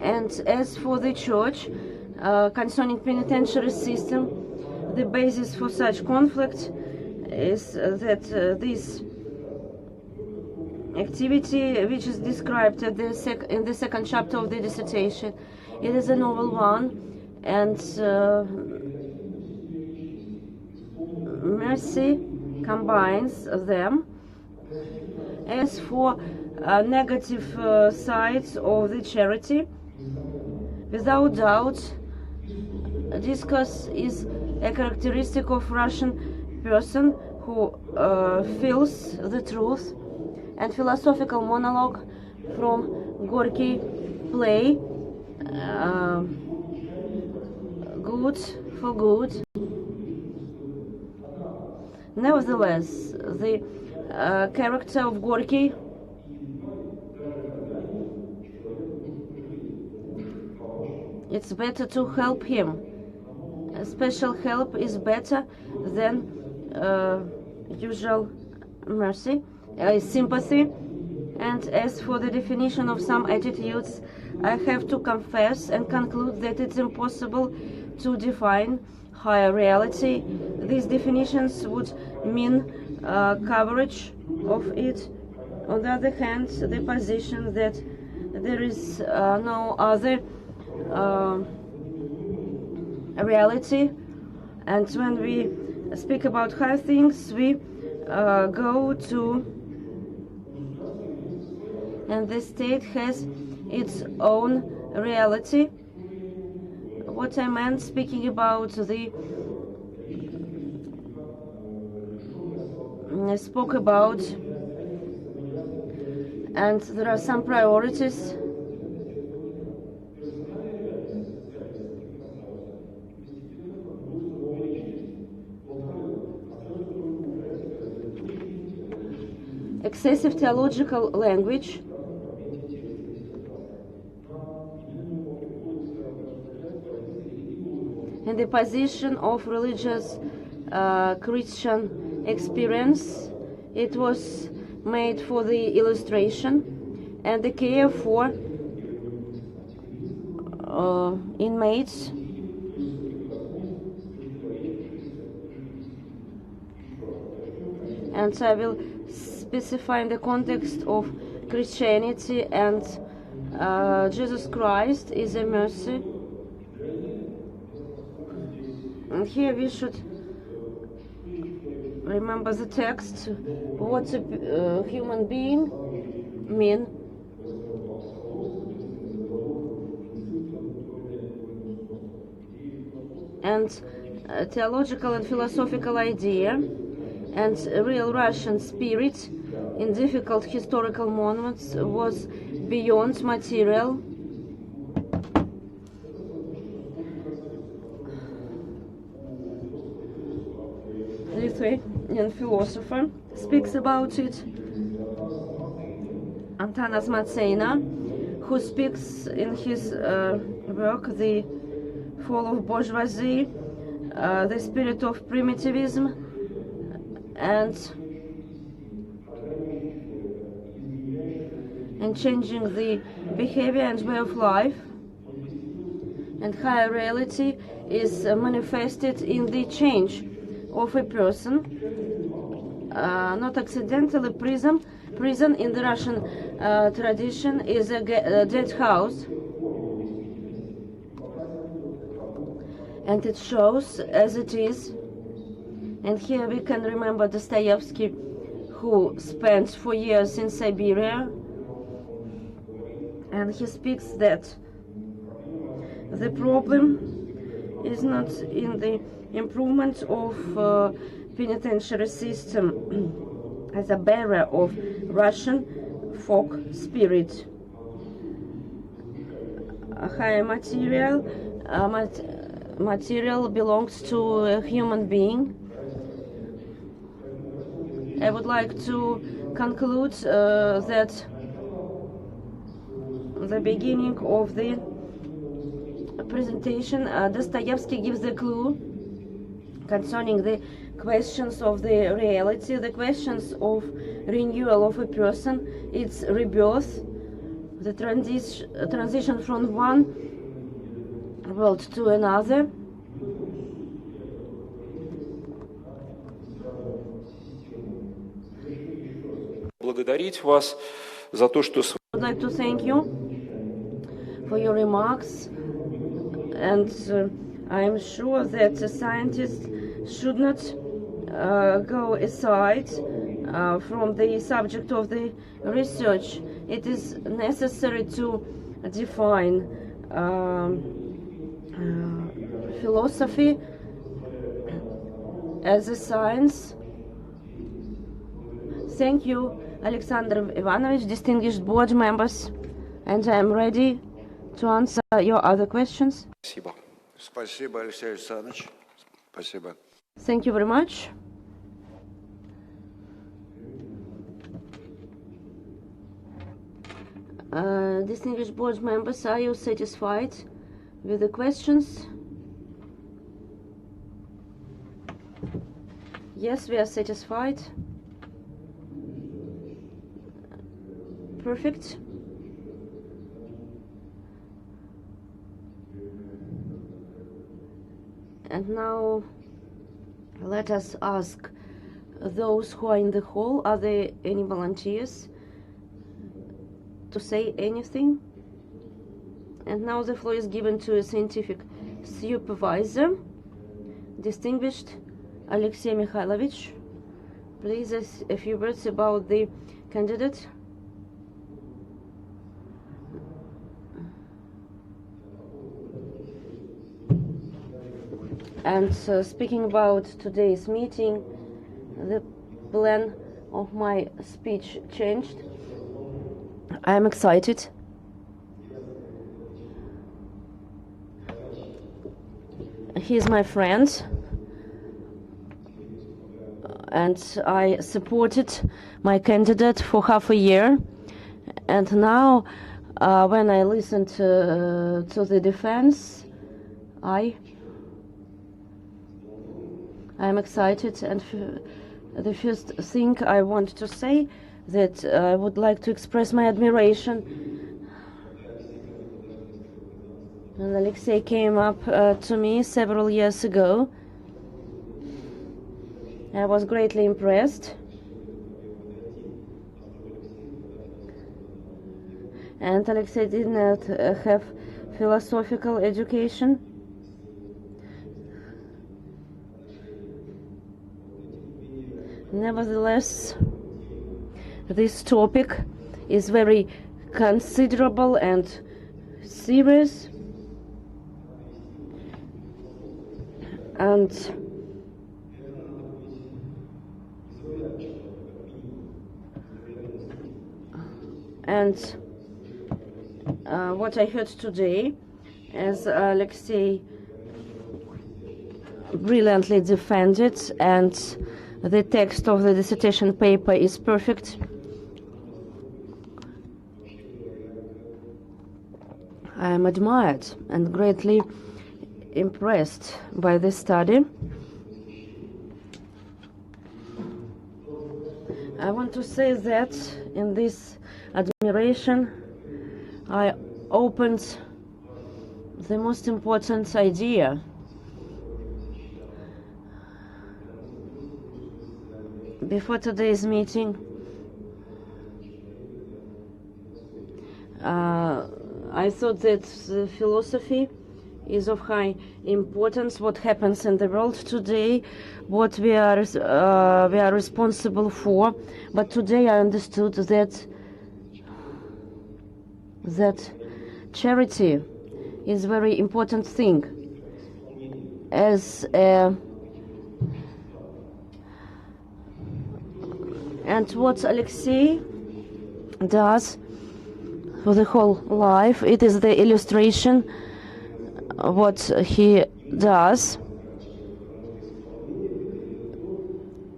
And as for the Church, concerning penitentiary system, the basis for such conflict is that this activity, which is described at in the second chapter of the dissertation, it is a novel one, and mercy combines them. As for negative sides of the charity, without doubt, discourse is a characteristic of Russian person who feels the truth, and philosophical monologue from Gorky play good for good. Nevertheless, the character of Gorky it's better to help him. Special help is better than usual mercy, sympathy. And as for the definition of some attitudes, I have to confess and conclude that it's impossible to define higher reality. These definitions would mean coverage of it. On the other hand, the position that there is no other reality, and when we speak about higher things, we go to, and the state has its own reality. What I meant speaking about the spoke about, and there are some priorities. Excessive theological language and the position of religious Christian experience. It was made for the illustration, and the care for inmates and I will specify in the context of Christianity and Jesus Christ is a mercy. And here we should remember the text. What's a human being mean? And theological and philosophical idea and real Russian spirit in difficult historical moments was beyond material. Lithuanian philosopher speaks about it. Antanas Matseina, who speaks in his work The Fall of Bourgeoisie, the spirit of primitivism, and changing the behavior and way of life. And higher reality is manifested in the change of a person, not accidentally. Prison in the Russian tradition is a dead house, and it shows as it is. And here we can remember Dostoevsky, who spent 4 years in Siberia, and he speaks that the problem is not in the improvement of penitentiary system as a bearer of Russian folk spirit. A higher material belongs to a human being. I would like to conclude that the beginning of the presentation, Dostoevsky gives the clue concerning the questions of the reality, the questions of renewal of a person, its rebirth, the transition from one world to another. Благодарить вас за то, что... I would like to thank you for your remarks, and I am sure that the scientists should not go aside from the subject of the research. It is necessary to define philosophy as a science. Thank you, Alexander Ivanovich, distinguished board members, and I am ready to answer your other questions. Спасибо. Спасибо, Алексей Александрович. Спасибо. Thank you very much. Distinguished board members, are you satisfied with the questions? Yes, we are satisfied. Perfect. And now let us ask those who are in the hall, are there any volunteers to say anything? And now the floor is given to a scientific supervisor, distinguished Aleksei Mikhailovich. Please, a few words about the candidate. And speaking about today's meeting, the plan of my speech changed. I am excited. He is my friend, and I supported my candidate for half a year. And now, when I listened to the defense, I am excited. And the first thing I want to say that I would like to express my admiration. And Alexei came up to me several years ago. I was greatly impressed. And Alexei did not have philosophical education. Nevertheless, this topic is very considerable and serious, and what I heard today, as Alexei brilliantly defended, and the text of the dissertation paper is perfect. I am admired and greatly impressed by this study. I want to say that in this admiration I opened the most important idea. Before today's meeting, I thought that philosophy is of high importance. What happens in the world today, what we are responsible for. But today I understood that charity is a very important thing. And what Alexei does for the whole life, it is the illustration what he does.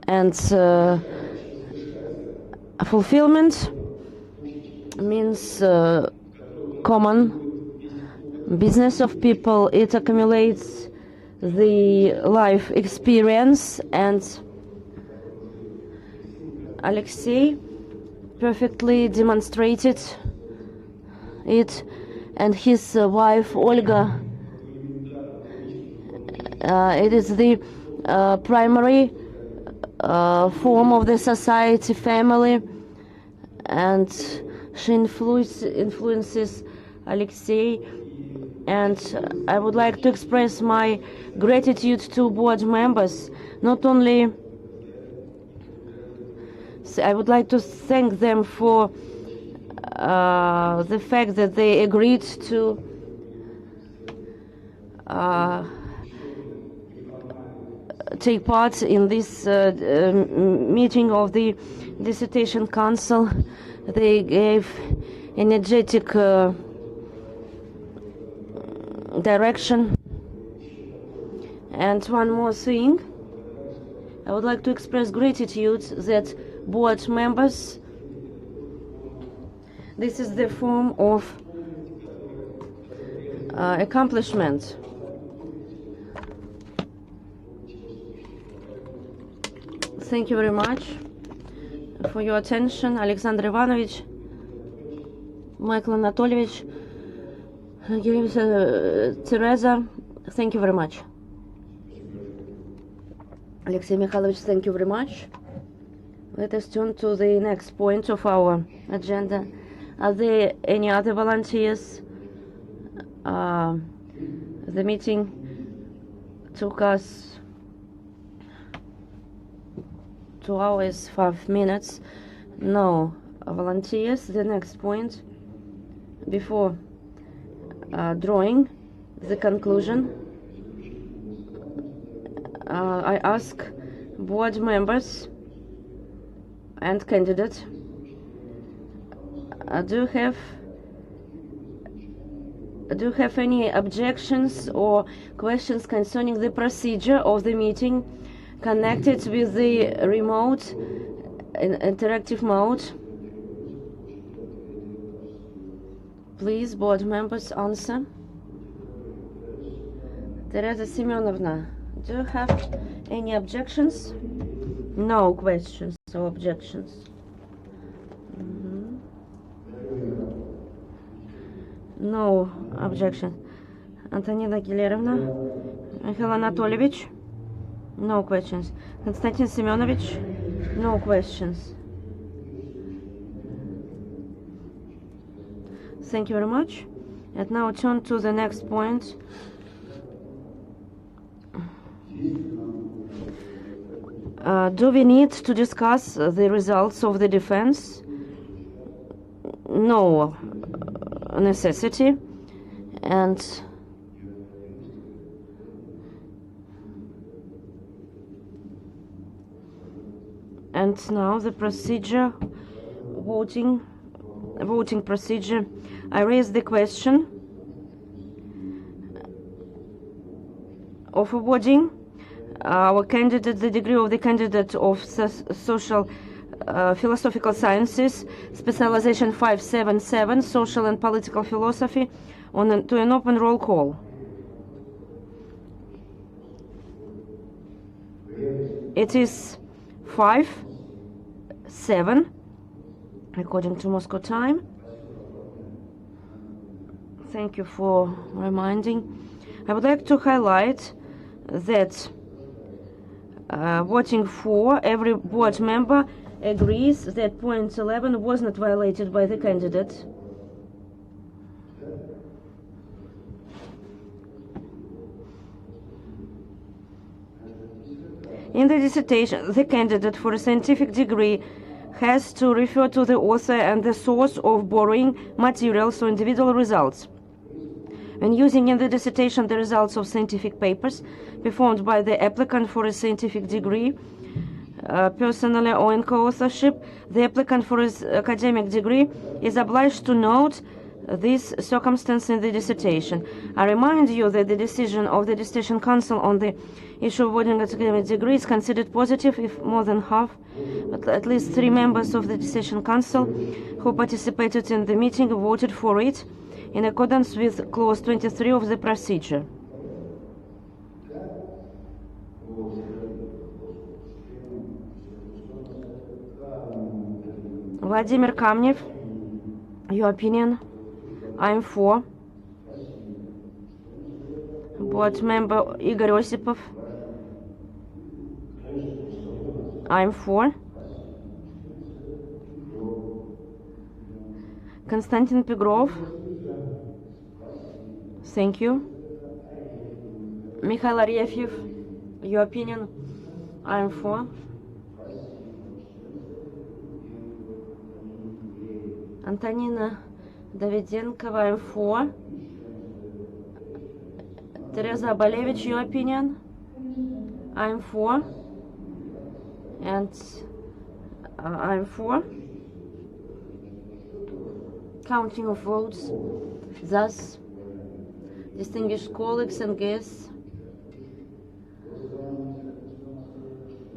And fulfillment means common business of people. It accumulates the life experience, and Alexei perfectly demonstrated it, and his wife Olga. It is the primary form of the society, family, and she influences Alexei. And I would like to express my gratitude to board members. Not only, I would like to thank them for the fact that they agreed to take part in this meeting of the Dissertation Council. They gave energetic direction. And one more thing, I would like to express gratitude that board members, this is the form of accomplishment. Thank you very much for your attention. Alexander Ivanovich, Michael Anatольевич, Teresa, thank you very much. Alexei Mikhailovich, thank you very much. Let us turn to the next point of our agenda. Are there any other volunteers? The meeting took us 2 hours, 5 minutes. No volunteers. The next point, before drawing the conclusion, I ask board members and candidates, do you have any objections or questions concerning the procedure of the meeting connected with the remote interactive mode? Please, board members, answer. Teresa Semyonovna, do you have any objections? No questions or objections. No objection. Antonina Gilerovna, Mikhail Anatольевич, no questions. Konstantin Semyonovich, no questions. Thank you very much. And now turn to the next point. Do we need to discuss the results of the defense? No necessity. And now the procedure, voting procedure. I raise the question of awarding our candidate, the degree of the candidate of social philosophical sciences, specialization 577, social and political philosophy, to an open roll call. It is 5-7 according to Moscow time. Thank you for reminding. I would like to highlight that voting for, every board member agrees that point 11 was not violated by the candidate. In the dissertation, the candidate for a scientific degree has to refer to the author and the source of borrowing materials or individual results. When using in the dissertation the results of scientific papers performed by the applicant for a scientific degree, personally or in co-authorship, the applicant for his academic degree is obliged to note this circumstance in the dissertation. I remind you that the decision of the Dissertation Council on the issue of awarding academic degree is considered positive if more than half, but at least 3 members of the Dissertation Council who participated in the meeting voted for it in accordance with clause 23 of the procedure. Vladimir Kamnev, your opinion? I'm for. Board member Igor Osipov, I'm for. Konstantin Pirogov, thank you. Mikhail Arefyev, your opinion? I'm for. Antonina Davidenkova, I'm for. Teresa Abalevich, your opinion? I'm for. And I'm for. Counting of votes. Thus, distinguished colleagues and guests,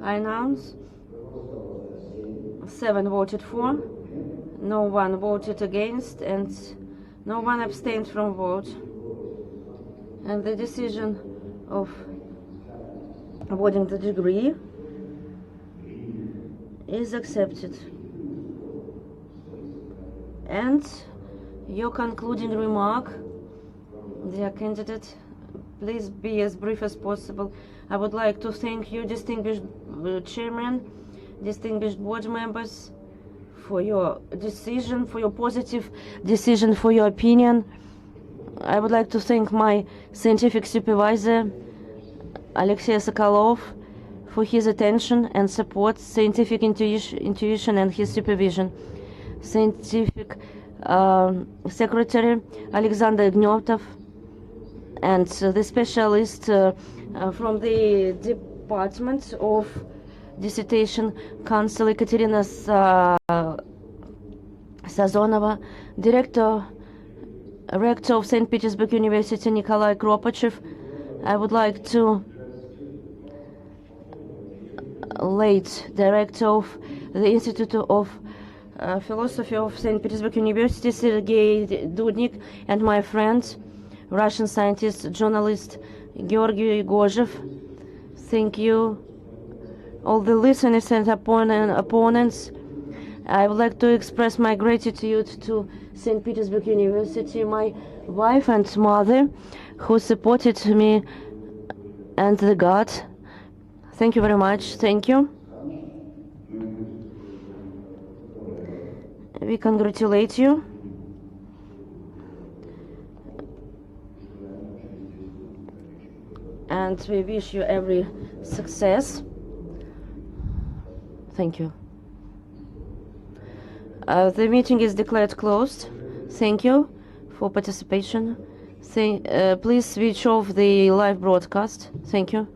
I announce 7 voted for, no one voted against, and no one abstained from vote. And the decision of awarding the degree is accepted. And your concluding remark, dear candidate, please be as brief as possible. I would like to thank you, distinguished chairman, distinguished board members, for your decision, for your positive decision, for your opinion. I would like to thank my scientific supervisor, Alexei Sokolov, for his attention and support, scientific intuition and his supervision. Scientific secretary, Alexander Ignatov, and the specialist from the Department of Dissertation, Council Ekaterina Sazonova, Rector of St. Petersburg University, Nikolai Kropachev. I would like to late Director of the Institute of Philosophy of St. Petersburg University, Sergei Dudnik, and my friend, Russian scientist, journalist, Georgy Gozhev. Thank you, all the listeners and opponents. I would like to express my gratitude to St. Petersburg University, my wife and mother, who supported me, and the God. Thank you very much. Thank you. We congratulate you. And we wish you every success. Thank you. The meeting is declared closed. Thank you for participation. Please switch off the live broadcast. Thank you.